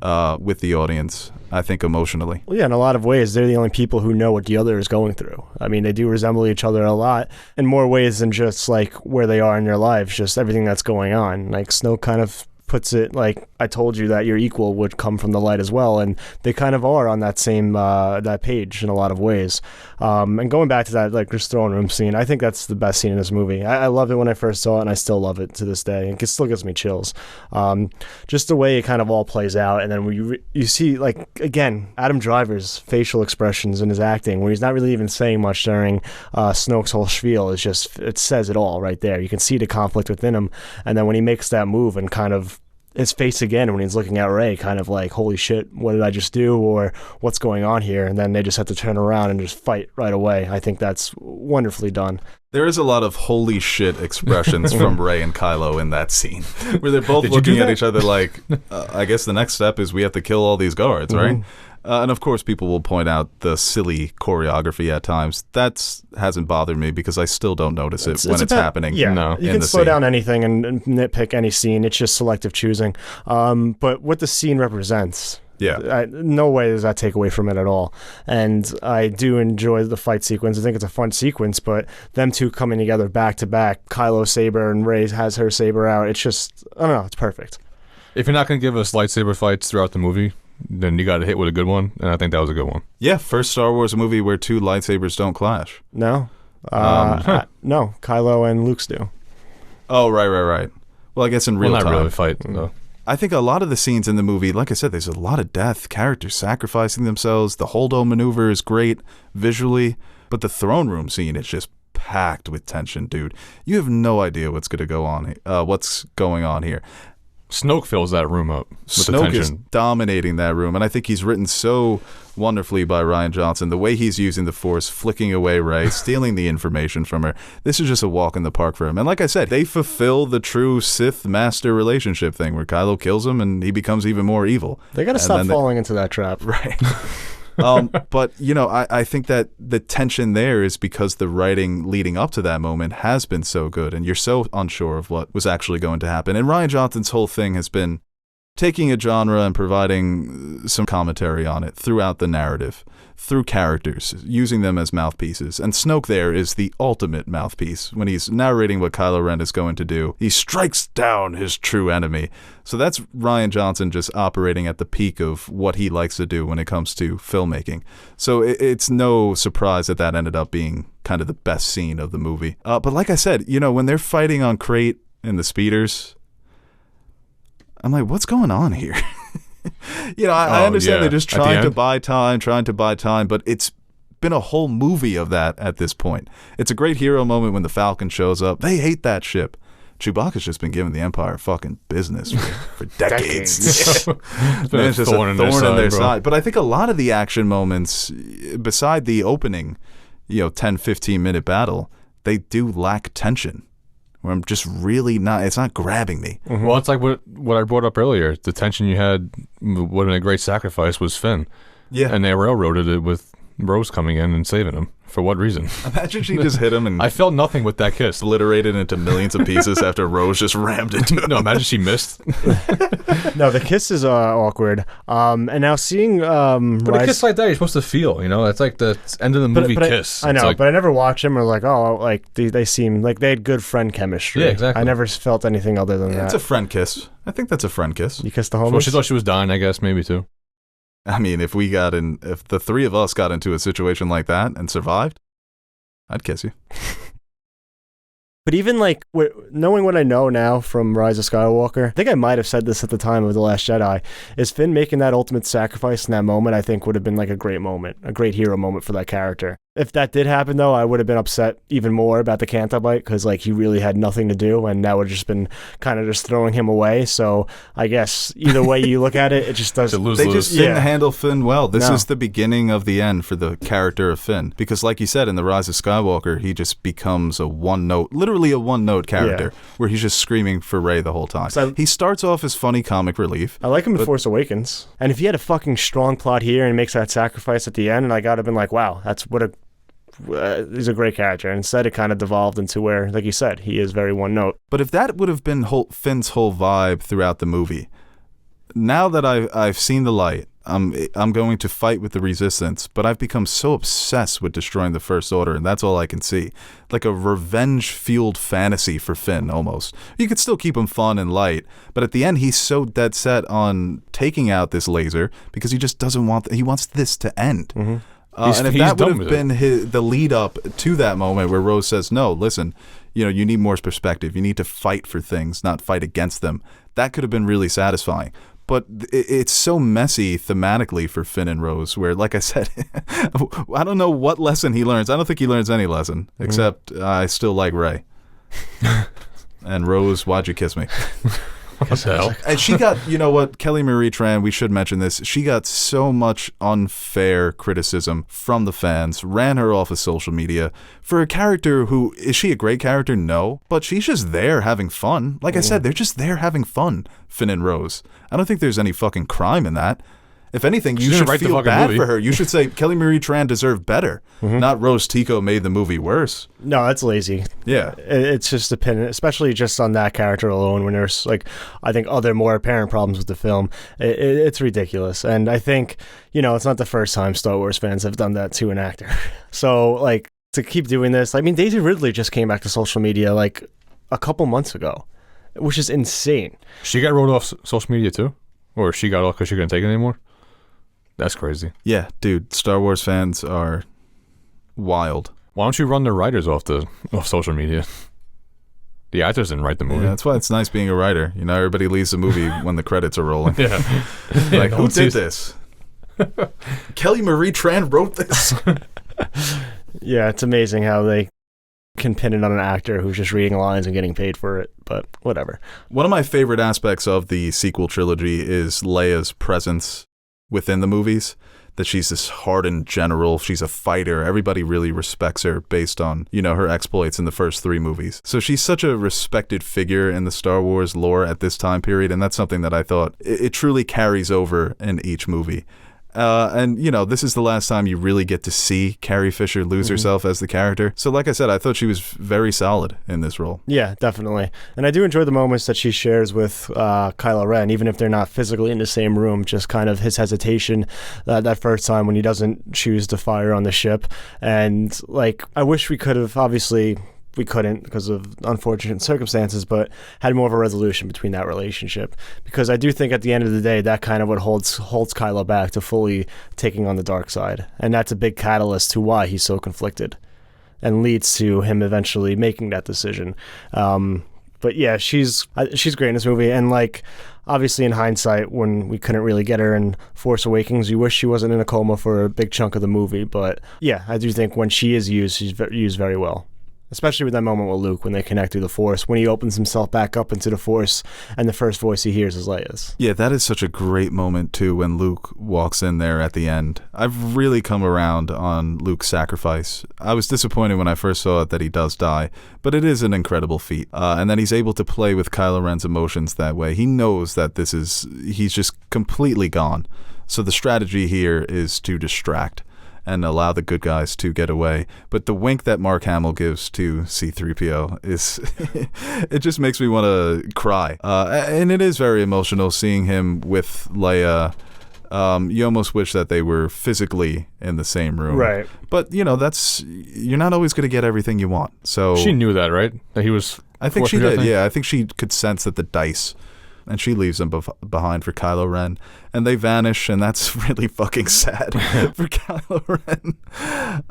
[SPEAKER 4] with the audience, I think, emotionally.
[SPEAKER 2] Well, yeah, in a lot of ways, they're the only people who know what the other is going through. I mean, they do resemble each other a lot in more ways than just, like, where they are in their lives, just everything that's going on. Like, Snoke kind of puts it like, I told you that your equal would come from the light as well, and they kind of are on that same that page in a lot of ways. And going back to that, like, just throne room scene, I think that's the best scene in this movie. I loved it when I first saw it, and I still love it to this day. It still gives me chills. Just the way it kind of all plays out, and then when you see, like, again, Adam Driver's facial expressions in his acting, where he's not really even saying much during Snoke's whole spiel, is just, it says it all right there. You can see the conflict within him, and then when he makes that move and kind of his face again when he's looking at Rey, kind of like, holy shit, what did I just do, or what's going on here? And then they just have to turn around and just fight right away. I think that's wonderfully done.
[SPEAKER 4] There is a lot of holy shit expressions from Rey and Kylo in that scene, where they're both looking at each other like, I guess the next step is we have to kill all these guards, right? And of course, people will point out the silly choreography at times. That hasn't bothered me because I still don't notice it when it's happening.
[SPEAKER 2] Yeah,
[SPEAKER 3] No.
[SPEAKER 2] you can slow down anything and nitpick any scene. It's just selective choosing. But what the scene represents, no way does that take away from it at all. And I do enjoy the fight sequence. I think it's a fun sequence, but them two coming together back to back, Kylo's saber and Rey has her saber out. It's just, I don't know, it's perfect.
[SPEAKER 3] If you're not going to give us lightsaber fights throughout the movie, then you got to hit with a good one, and I think that was a good one.
[SPEAKER 4] Yeah, first Star Wars movie where two lightsabers don't clash.
[SPEAKER 2] No. No, Kylo and Luke's do.
[SPEAKER 4] Oh, right. Well, I guess in real
[SPEAKER 3] not
[SPEAKER 4] time.
[SPEAKER 3] really fight, though.
[SPEAKER 4] I think a lot of the scenes in the movie, like I said, there's a lot of death, characters sacrificing themselves. The Holdo maneuver is great visually, but the throne room scene is just packed with tension, dude. You have no idea what's going on here.
[SPEAKER 3] Snoke fills that room up with the
[SPEAKER 4] Snoke
[SPEAKER 3] tension.
[SPEAKER 4] is dominating that room, and I think he's written so wonderfully by Rian Johnson. The way he's using the Force, flicking away Rey, stealing the information from her. This is just a walk in the park for him. And like I said, they fulfill the true Sith master relationship thing, where Kylo kills him and he becomes even more evil.
[SPEAKER 2] They got to stop falling into that trap.
[SPEAKER 4] Right. But, you know, I think that the tension there is because the writing leading up to that moment has been so good, and you're so unsure of what was actually going to happen. And Rian Johnson's whole thing has been taking a genre and providing some commentary on it throughout the narrative, through characters, using them as mouthpieces. And Snoke there is the ultimate mouthpiece. When he's narrating what Kylo Ren is going to do, he strikes down his true enemy. So that's Rian Johnson just operating at the peak of what he likes to do when it comes to filmmaking. So it's no surprise that that ended up being kind of the best scene of the movie. But like I said, you know, when they're fighting on Crait and the speeders, I'm like, what's going on here? You know, I understand they're just trying to buy time, but it's been a whole movie of that at this point. It's a great hero moment when the Falcon shows up. They hate that ship. Chewbacca's just been giving the Empire fucking business for decades.
[SPEAKER 3] It's been
[SPEAKER 4] It's
[SPEAKER 3] a
[SPEAKER 4] just
[SPEAKER 3] thorn in their side, bro.
[SPEAKER 4] But I think a lot of the action moments, beside the opening, 10, 15-minute battle, they do lack tension. Where I'm just really not, it's not grabbing me.
[SPEAKER 3] Mm-hmm. Well, it's like what I brought up earlier. The tension you had, what a great sacrifice was Finn.
[SPEAKER 4] Yeah.
[SPEAKER 3] And they railroaded it with Rose coming in and saving him. For what reason?
[SPEAKER 4] Imagine she just hit him and
[SPEAKER 3] I felt nothing with that kiss.
[SPEAKER 4] obliterated into millions of pieces after Rose just rammed into him.
[SPEAKER 3] No, imagine she missed.
[SPEAKER 2] No, the kiss is awkward. And now seeing
[SPEAKER 3] But a kiss like that, you're supposed to feel, It's like the end of the movie kiss.
[SPEAKER 2] I know,
[SPEAKER 3] like,
[SPEAKER 2] but I never watched them or like, they seem like they had good friend chemistry.
[SPEAKER 3] Yeah, exactly.
[SPEAKER 2] I never felt anything other than that.
[SPEAKER 4] It's a friend kiss. I think that's a friend kiss.
[SPEAKER 2] You kissed the
[SPEAKER 3] well,
[SPEAKER 2] homies?
[SPEAKER 3] she thought she was dying, I guess, maybe too.
[SPEAKER 4] I mean, if the three of us got into a situation like that and survived, I'd kiss you.
[SPEAKER 2] But even like knowing what I know now from Rise of Skywalker, I think I might have said this at the time of The Last Jedi, is Finn making that ultimate sacrifice in that moment, I think would have been like a great moment, a great hero moment for that character. If that did happen though, I would have been upset even more about the Canto Bight because like he really had nothing to do and that would have just been kind of just throwing him away. So I guess either way you look at it, it just does.
[SPEAKER 4] They just didn't
[SPEAKER 2] Yeah.
[SPEAKER 4] handle Finn well. This
[SPEAKER 2] No.
[SPEAKER 4] is the beginning of the end for the character of Finn. Because like you said, in The Rise of Skywalker, he just becomes literally a one-note character, where he's just screaming for Rey the whole time.
[SPEAKER 2] So-
[SPEAKER 4] He starts off as funny comic relief.
[SPEAKER 2] I like him in Force Awakens. And if he had a fucking strong plot here and makes that sacrifice at the end, and I gotta have been like, wow, he's a great character. And instead it kind of devolved into where, like you said, he is very one note.
[SPEAKER 4] But if that would have been Finn's whole vibe throughout the movie, now that I've seen the light, I'm going to fight with the resistance, but I've become so obsessed with destroying the First Order, and that's all I can see. Like a revenge-fueled fantasy for Finn, almost. You could still keep him fun and light, but at the end, he's so dead set on taking out this laser because he just doesn't he wants this to end.
[SPEAKER 2] Mm-hmm.
[SPEAKER 4] And if that would have been the lead up to that moment where Rose says, no, listen, you need more perspective. You need to fight for things, not fight against them. That could have been really satisfying. But it's so messy thematically for Finn and Rose where, like I said, I don't know what lesson he learns. I don't think he learns any lesson, except I still like Rey. And Rose, why'd you kiss me?
[SPEAKER 3] What the hell?
[SPEAKER 4] And she got, Kelly Marie Tran, we should mention this, she got so much unfair criticism from the fans, ran her off of social media for a character who, is she a great character? No. But she's just there having fun. Like I said, they're just there having fun, Finn and Rose. I don't think there's any fucking crime in that. If anything, you should feel bad for her. You should say Kelly Marie Tran deserved better, not Rose Tico made the movie worse.
[SPEAKER 2] No, that's lazy.
[SPEAKER 4] Yeah.
[SPEAKER 2] It's just a pin, especially just on that character alone when there's, like, I think other more apparent problems with the film. It's ridiculous. And I think, it's not the first time Star Wars fans have done that to an actor. So, like, to keep doing this, I mean, Daisy Ridley just came back to social media, like, a couple months ago, which is insane.
[SPEAKER 3] She got rolled off social media too? Or she got off because she couldn't take it anymore? That's crazy.
[SPEAKER 4] Yeah, dude, Star Wars fans are wild.
[SPEAKER 3] Why don't you run the writers off social media? The actors didn't write the movie.
[SPEAKER 4] Yeah, that's why it's nice being a writer. Everybody leaves the movie when the credits are rolling.
[SPEAKER 3] Yeah.
[SPEAKER 4] Like, who did this? Kelly Marie Tran wrote this?
[SPEAKER 2] Yeah, it's amazing how they can pin it on an actor who's just reading lines and getting paid for it, but whatever.
[SPEAKER 4] One of my favorite aspects of the sequel trilogy is Leia's presence within the movies, that she's this hardened general, she's a fighter, everybody really respects her based on, her exploits in the first three movies. So she's such a respected figure in the Star Wars lore at this time period, and that's something that I thought it truly carries over in each movie. And this is the last time you really get to see Carrie Fisher lose herself as the character. So like I said, I thought she was very solid in this role.
[SPEAKER 2] Yeah, definitely. And I do enjoy the moments that she shares with Kylo Ren, even if they're not physically in the same room, just kind of his hesitation that first time when he doesn't choose to fire on the ship. And like, I wish we could have, obviously we couldn't because of unfortunate circumstances, but had more of a resolution between that relationship. Because I do think at the end of the day, that kind of what holds Kylo back to fully taking on the dark side. And that's a big catalyst to why he's so conflicted and leads to him eventually making that decision. But yeah, she's great in this movie. And like, obviously in hindsight, when we couldn't really get her in Force Awakens, you wish she wasn't in a coma for a big chunk of the movie. But yeah, I do think when she is used, she's used very well. especially with that moment with Luke when they connect through the Force, when he opens himself back up into the Force and the first voice he hears is Leia's.
[SPEAKER 4] Yeah, that is such a great moment too when Luke walks in there at the end. I've really come around on Luke's sacrifice. I was disappointed when I first saw it that he does die, but it is an incredible feat. And then he's able to play with Kylo Ren's emotions that way. He knows that he's just completely gone. So the strategy here is to distract and allow the good guys to get away. But the wink that Mark Hamill gives to C-3PO is, it just makes me want to cry. And it is very emotional seeing him with Leia. You almost wish that they were physically in the same room.
[SPEAKER 2] Right.
[SPEAKER 4] But, you're not always going to get everything you want. So
[SPEAKER 3] she knew that, right? That he was...
[SPEAKER 4] I think she did, yeah. I think she could sense that the dice... And she leaves them behind for Kylo Ren. And they vanish, and that's really fucking sad for Kylo Ren.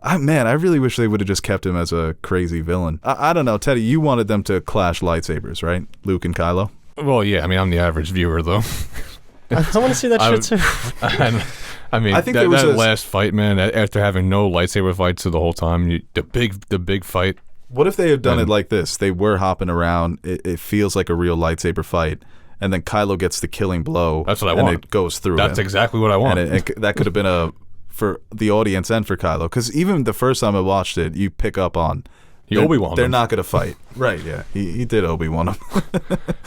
[SPEAKER 4] I really wish they would have just kept him as a crazy villain. I don't know, Teddy, you wanted them to clash lightsabers, right? Luke and Kylo?
[SPEAKER 3] Well, yeah, I mean, I'm the average viewer, though.
[SPEAKER 2] I want to see that shit, too.
[SPEAKER 3] I think that last fight, man, after having no lightsaber fights the whole time, the big fight.
[SPEAKER 4] What if they had done it like this? They were hopping around. It feels like a real lightsaber fight. And then Kylo gets the killing blow.
[SPEAKER 3] That's what I want.
[SPEAKER 4] And it goes through
[SPEAKER 3] That's
[SPEAKER 4] him.
[SPEAKER 3] exactly what I want.
[SPEAKER 4] And that could have been for the audience and for Kylo. Because even the first time I watched it, you pick up on...
[SPEAKER 3] Obi-Wan
[SPEAKER 4] They're
[SPEAKER 3] him.
[SPEAKER 4] Not going to fight. Right, yeah. He did Obi-Wan him.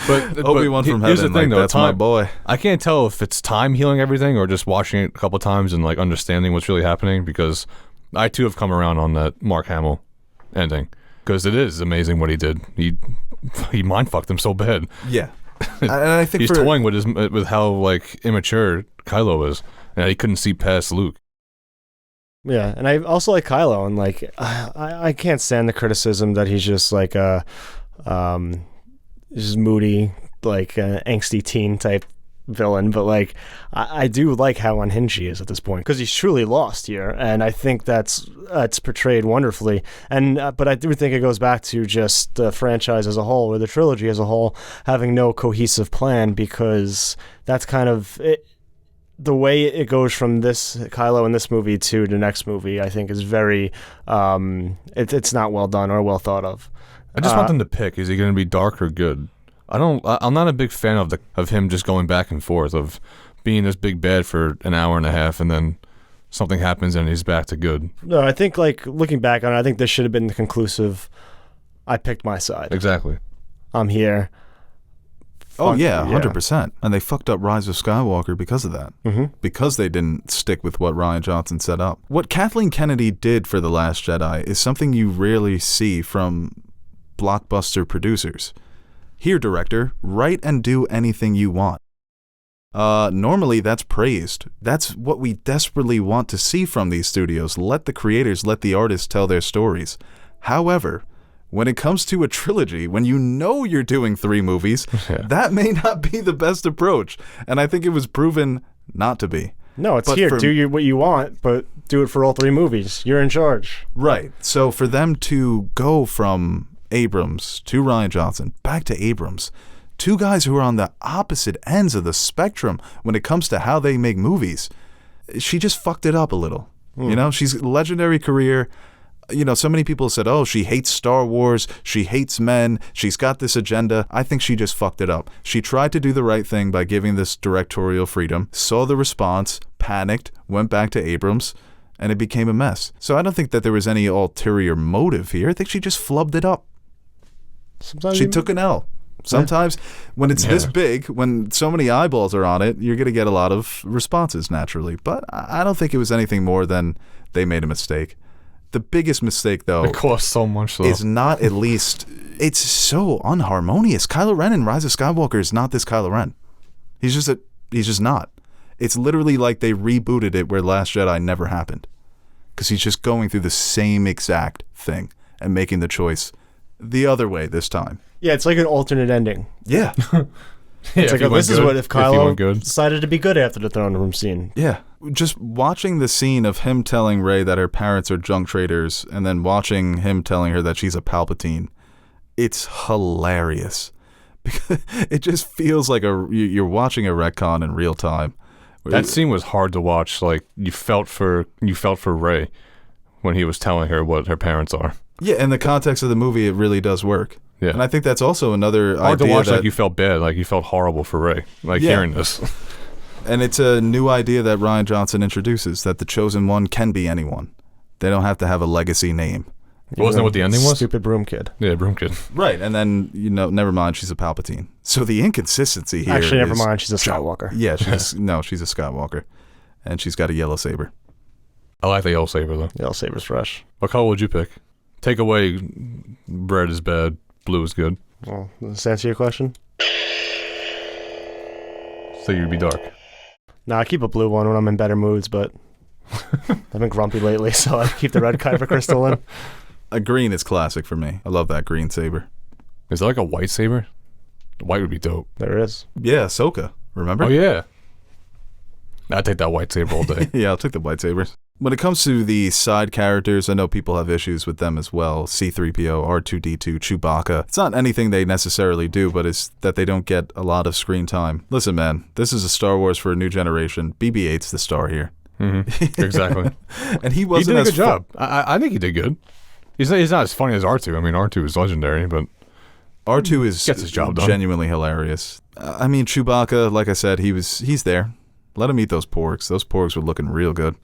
[SPEAKER 3] but
[SPEAKER 4] Obi-Wan from
[SPEAKER 3] here's
[SPEAKER 4] heaven,
[SPEAKER 3] the thing, though,
[SPEAKER 4] that's my boy.
[SPEAKER 3] I can't tell if it's time healing everything or just watching it a couple times and understanding what's really happening, because I too have come around on that Mark Hamill ending. Because it is amazing what he did. He mind-fucked him so bad.
[SPEAKER 4] Yeah. And I think
[SPEAKER 3] he's toying with how immature Kylo is, and he couldn't see past Luke.
[SPEAKER 2] Yeah, and I also like Kylo, and I can't stand the criticism that he's just just moody, angsty teen type villain, but I do like how unhinged he is at this point, because he's truly lost here, and I think it's portrayed wonderfully. And but I do think it goes back to just the franchise as a whole, or the trilogy as a whole, having no cohesive plan, because that's kind of it. The way it goes from this Kylo in this movie to the next movie, I think, is very it's not well done or well thought of.
[SPEAKER 3] I just want them to pick. Is he going to be dark or good? I'm not a big fan of him just going back and forth, of being this big bad for an hour and a half and then something happens and he's back to good.
[SPEAKER 2] No, I think looking back on it, I think this should have been the conclusive. I picked my side.
[SPEAKER 3] Exactly.
[SPEAKER 2] I'm here.
[SPEAKER 4] Oh yeah, 100%. And they fucked up Rise of Skywalker because of that.
[SPEAKER 2] Mm-hmm.
[SPEAKER 4] Because they didn't stick with what Rian Johnson set up. What Kathleen Kennedy did for The Last Jedi is something you rarely see from blockbuster producers. Here, director, write and do anything you want. Normally that's praised. That's what we desperately want to see from these studios. Let the creators, let the artists tell their stories. However, when it comes to a trilogy, when you're doing 3 movies, that may not be the best approach. And I think it was proven not to be.
[SPEAKER 2] No, it's here. Do what you want, but do it for all 3 movies. You're in charge.
[SPEAKER 4] Right. So for them to go from Abrams to Rian Johnson, back to Abrams, 2 guys who are on the opposite ends of the spectrum when it comes to how they make movies, she just fucked it up a little. She's a legendary career. So many people said, oh, she hates Star Wars, she hates men, she's got this agenda. I think she just fucked it up. She tried to do the right thing by giving this directorial freedom, saw the response, panicked, went back to Abrams, and it became a mess. So I don't think that there was any ulterior motive here. I think she just flubbed it up.
[SPEAKER 2] Sometimes
[SPEAKER 4] she took an L. Sometimes when it's this big, when so many eyeballs are on it, you're going to get a lot of responses naturally. But I don't think it was anything more than they made a mistake. The biggest mistake, though,
[SPEAKER 3] it costs so much, though,
[SPEAKER 4] is not at least it's so unharmonious. Kylo Ren in Rise of Skywalker is not this Kylo Ren. He's just not. It's literally like they rebooted it where Last Jedi never happened, because he's just going through the same exact thing and making the choice the other way this time.
[SPEAKER 2] Yeah, it's like an alternate ending.
[SPEAKER 4] Yeah.
[SPEAKER 2] It's like, this is what if Kylo decided to be good after the throne room scene.
[SPEAKER 4] Yeah. Just watching the scene of him telling Rey that her parents are junk traders, and then watching him telling her that she's a Palpatine, it's hilarious. It just feels like you're watching a retcon in real time.
[SPEAKER 3] That scene was hard to watch. You felt for Rey when he was telling her what her parents are.
[SPEAKER 4] Yeah, in the context of the movie, it really does work.
[SPEAKER 3] Yeah.
[SPEAKER 4] And I think that's also another
[SPEAKER 3] hard
[SPEAKER 4] idea
[SPEAKER 3] to watch
[SPEAKER 4] that,
[SPEAKER 3] like you felt bad, like you felt horrible for Rey, like hearing this.
[SPEAKER 4] And it's a new idea that Rian Johnson introduces, that the Chosen One can be anyone. They don't have to have a legacy name.
[SPEAKER 3] Wasn't that what the ending was?
[SPEAKER 2] Stupid broom kid.
[SPEAKER 3] Yeah, broom kid.
[SPEAKER 4] Right, and then, never mind, she's a Palpatine. So the inconsistency here
[SPEAKER 2] Actually, never
[SPEAKER 4] is-
[SPEAKER 2] mind. She's a Skywalker.
[SPEAKER 4] Yeah, she's a Skywalker. And she's got a yellow saber.
[SPEAKER 3] I like the yellow saber though.
[SPEAKER 2] Yellow saber's fresh.
[SPEAKER 3] What color would you pick? Take away red is bad, blue is good.
[SPEAKER 2] Well, does this answer your question?
[SPEAKER 3] So you'd be dark.
[SPEAKER 2] Nah, I keep a blue one when I'm in better moods, but I've been grumpy lately, so I keep the red kyber crystal in.
[SPEAKER 4] A green is classic for me. I love that green saber.
[SPEAKER 3] Is there like a white saber? White would be dope.
[SPEAKER 2] There is.
[SPEAKER 4] Yeah, Ahsoka. Remember?
[SPEAKER 3] Oh yeah. I'd take that white saber all day.
[SPEAKER 4] Yeah, I'll take the lightsabers. When it comes to the side characters, I know people have issues with them as well. C-3PO, R2-D2, Chewbacca. It's not anything they necessarily do, but it's that they don't get a lot of screen time. Listen, man, this is a Star Wars for a new generation. BB-8's the star here.
[SPEAKER 3] Mm-hmm. Exactly.
[SPEAKER 4] And he
[SPEAKER 3] He
[SPEAKER 4] wasn't
[SPEAKER 3] did a
[SPEAKER 4] as
[SPEAKER 3] good job. I think he did good. He's not as funny as R2. I mean, R2 is legendary, but
[SPEAKER 4] R2 is
[SPEAKER 3] gets his job done.
[SPEAKER 4] Genuinely hilarious. I mean, Chewbacca, like I said, he's there. Let him eat those porgs. Those porgs were looking real good.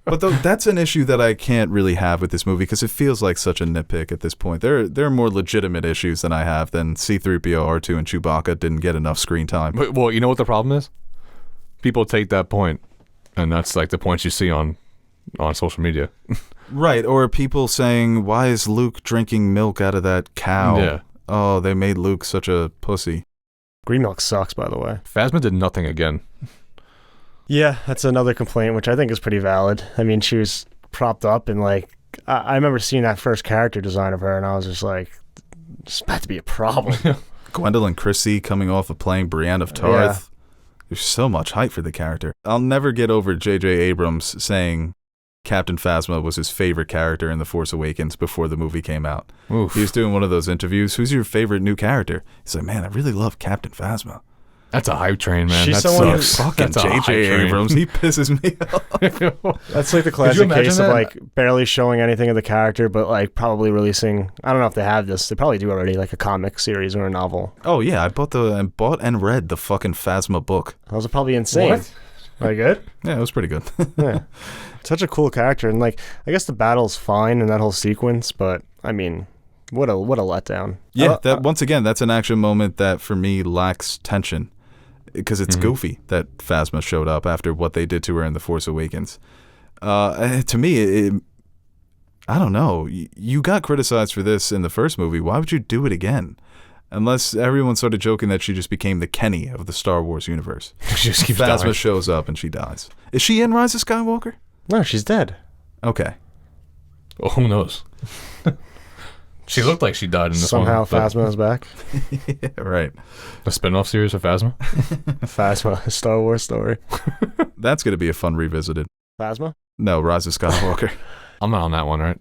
[SPEAKER 4] But that's an issue that I can't really have with this movie because it feels like such a nitpick at this point. There are more legitimate issues than I have than C-3PO, R2, and Chewbacca didn't get enough screen time.
[SPEAKER 3] But, well, you know what the problem is? People take that point, and that's like the points you see on social media.
[SPEAKER 4] Right, or people saying, why is Luke drinking milk out of that cow?
[SPEAKER 3] Yeah.
[SPEAKER 4] Oh, they made Luke such a pussy.
[SPEAKER 2] Green milk sucks, by the way.
[SPEAKER 3] Phasma did nothing again.
[SPEAKER 2] Yeah, that's another complaint, which I think is pretty valid. I mean, she was propped up, and like, I remember seeing that first character design of her, and I was just like, it's about to be a problem.
[SPEAKER 4] Gwendolyn Christie coming off of playing Brienne of Tarth. There's so much hype for the character. I'll never get over J.J. Abrams saying Captain Phasma was his favorite character in The Force Awakens before the movie came out.
[SPEAKER 3] Oof.
[SPEAKER 4] He was doing one of those interviews. Who's your favorite new character? He's like, man, I really love Captain Phasma.
[SPEAKER 3] That's a hype train, man.
[SPEAKER 2] She's
[SPEAKER 3] That
[SPEAKER 2] someone
[SPEAKER 3] sucks.
[SPEAKER 4] Fucking
[SPEAKER 3] That's a hype
[SPEAKER 4] J.J.
[SPEAKER 3] train.
[SPEAKER 4] Abrams. He pisses me off.
[SPEAKER 2] That's like the
[SPEAKER 3] you
[SPEAKER 2] classic
[SPEAKER 3] imagine
[SPEAKER 2] case
[SPEAKER 3] that?
[SPEAKER 2] of like barely showing anything of the character, but like probably releasing, I don't know if they have this, they probably do already, like a comic series or a novel.
[SPEAKER 4] Oh, yeah. I bought and read the fucking Phasma book.
[SPEAKER 2] Those are probably insane.
[SPEAKER 3] What?
[SPEAKER 2] Are you good?
[SPEAKER 4] Yeah, it was pretty good.
[SPEAKER 2] Yeah. Such a cool character. And like, I guess the battle's fine in that whole sequence, but I mean, what a letdown.
[SPEAKER 4] Yeah, once again, that's an action moment that for me lacks tension. Because it's goofy that Phasma showed up after what they did to her in The Force Awakens. To me, I don't know. You got criticized for this in the first movie. Why would you do it again? Unless everyone started joking that she just became the Kenny of the Star Wars universe.
[SPEAKER 3] She just keeps
[SPEAKER 4] Phasma
[SPEAKER 3] dying.
[SPEAKER 4] shows up and she dies. Is she in Rise of Skywalker?
[SPEAKER 2] No, she's dead.
[SPEAKER 4] Okay.
[SPEAKER 3] Well, who knows? She looked like she died in this
[SPEAKER 2] Somehow
[SPEAKER 3] one. but
[SPEAKER 2] Phasma is back.
[SPEAKER 4] Yeah, right.
[SPEAKER 3] A spin-off series of Phasma?
[SPEAKER 2] Phasma, a Star Wars story.
[SPEAKER 4] That's going to be a fun revisited.
[SPEAKER 2] Phasma?
[SPEAKER 4] No, Rise of Skywalker.
[SPEAKER 3] I'm not on that one, right?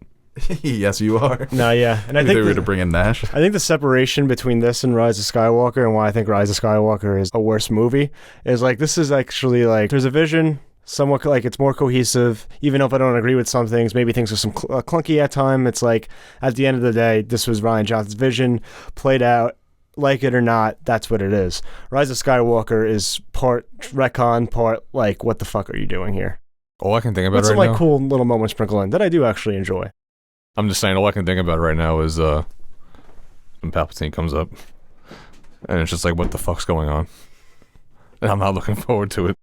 [SPEAKER 4] Yes, you are.
[SPEAKER 2] No, yeah. And I
[SPEAKER 4] They
[SPEAKER 2] think
[SPEAKER 4] were
[SPEAKER 2] the,
[SPEAKER 4] to bring in Nash.
[SPEAKER 2] I think the separation between this and Rise of Skywalker and why I think Rise of Skywalker is a worse movie is like, this is actually like, there's a vision, somewhat like it's more cohesive, even if I don't agree with some things, maybe things are some clunky at time. It's like, at the end of the day, this was Rian Johnson's vision, played out, like it or not, that's what it is. Rise of Skywalker is part retcon, part like, what the fuck are you doing here?
[SPEAKER 3] All I can think about
[SPEAKER 2] What's
[SPEAKER 3] right
[SPEAKER 2] some like
[SPEAKER 3] now...
[SPEAKER 2] cool little moments sprinkle in that I do actually enjoy.
[SPEAKER 3] I'm just saying, all I can think about right now is when Palpatine comes up. And it's just like, what the fuck's going on? And I'm not looking forward to it.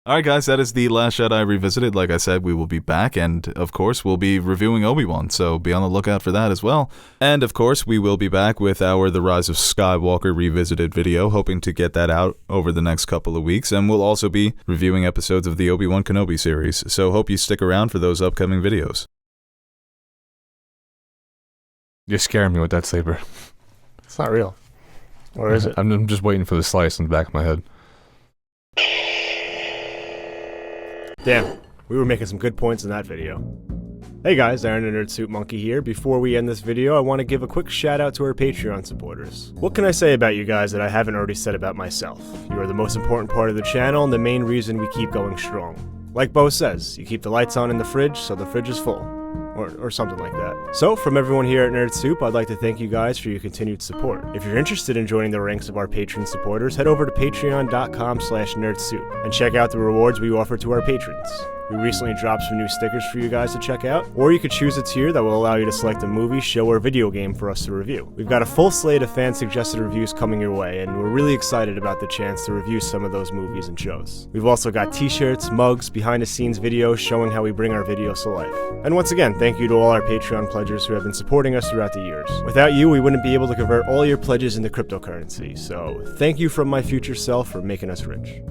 [SPEAKER 4] All right, guys, that is The Last Jedi Revisited. Like I said, we will be back, and of course, we'll be reviewing Obi-Wan, so be on the lookout for that as well. And of course, we will be back with our The Rise of Skywalker Revisited video, hoping to get that out over the next couple of weeks, and we'll also be reviewing episodes of the Obi-Wan Kenobi series, so hope you stick around for those upcoming videos.
[SPEAKER 3] You're scaring me with that saber.
[SPEAKER 2] It's not real. Or is it?
[SPEAKER 3] I'm just waiting for the slice in the back of my head.
[SPEAKER 2] Damn, we were making some good points in that video. Hey guys, Aaron the Nerd Suit Monkey here. Before we end this video, I want to give a quick shout out to our Patreon supporters. What can I say about you guys that I haven't already said about myself? You are the most important part of the channel and the main reason we keep going strong. Like Beau says, you keep the lights on in the fridge so the fridge is full. or something like that. So, from everyone here at Nerd Soup, I'd like to thank you guys for your continued support. If you're interested in joining the ranks of our patron supporters, head over to patreon.com/nerdsoup and check out the rewards we offer to our patrons. We recently dropped some new stickers for you guys to check out, or you could choose a tier that will allow you to select a movie, show, or video game for us to review. We've got a full slate of fan-suggested reviews coming your way, and we're really excited about the chance to review some of those movies and shows. We've also got t-shirts, mugs, behind-the-scenes videos showing how we bring our videos to life. And once again, thank you to all our Patreon pledgers who have been supporting us throughout the years. Without you, we wouldn't be able to convert all your pledges into cryptocurrency, so thank you from my future self for making us rich.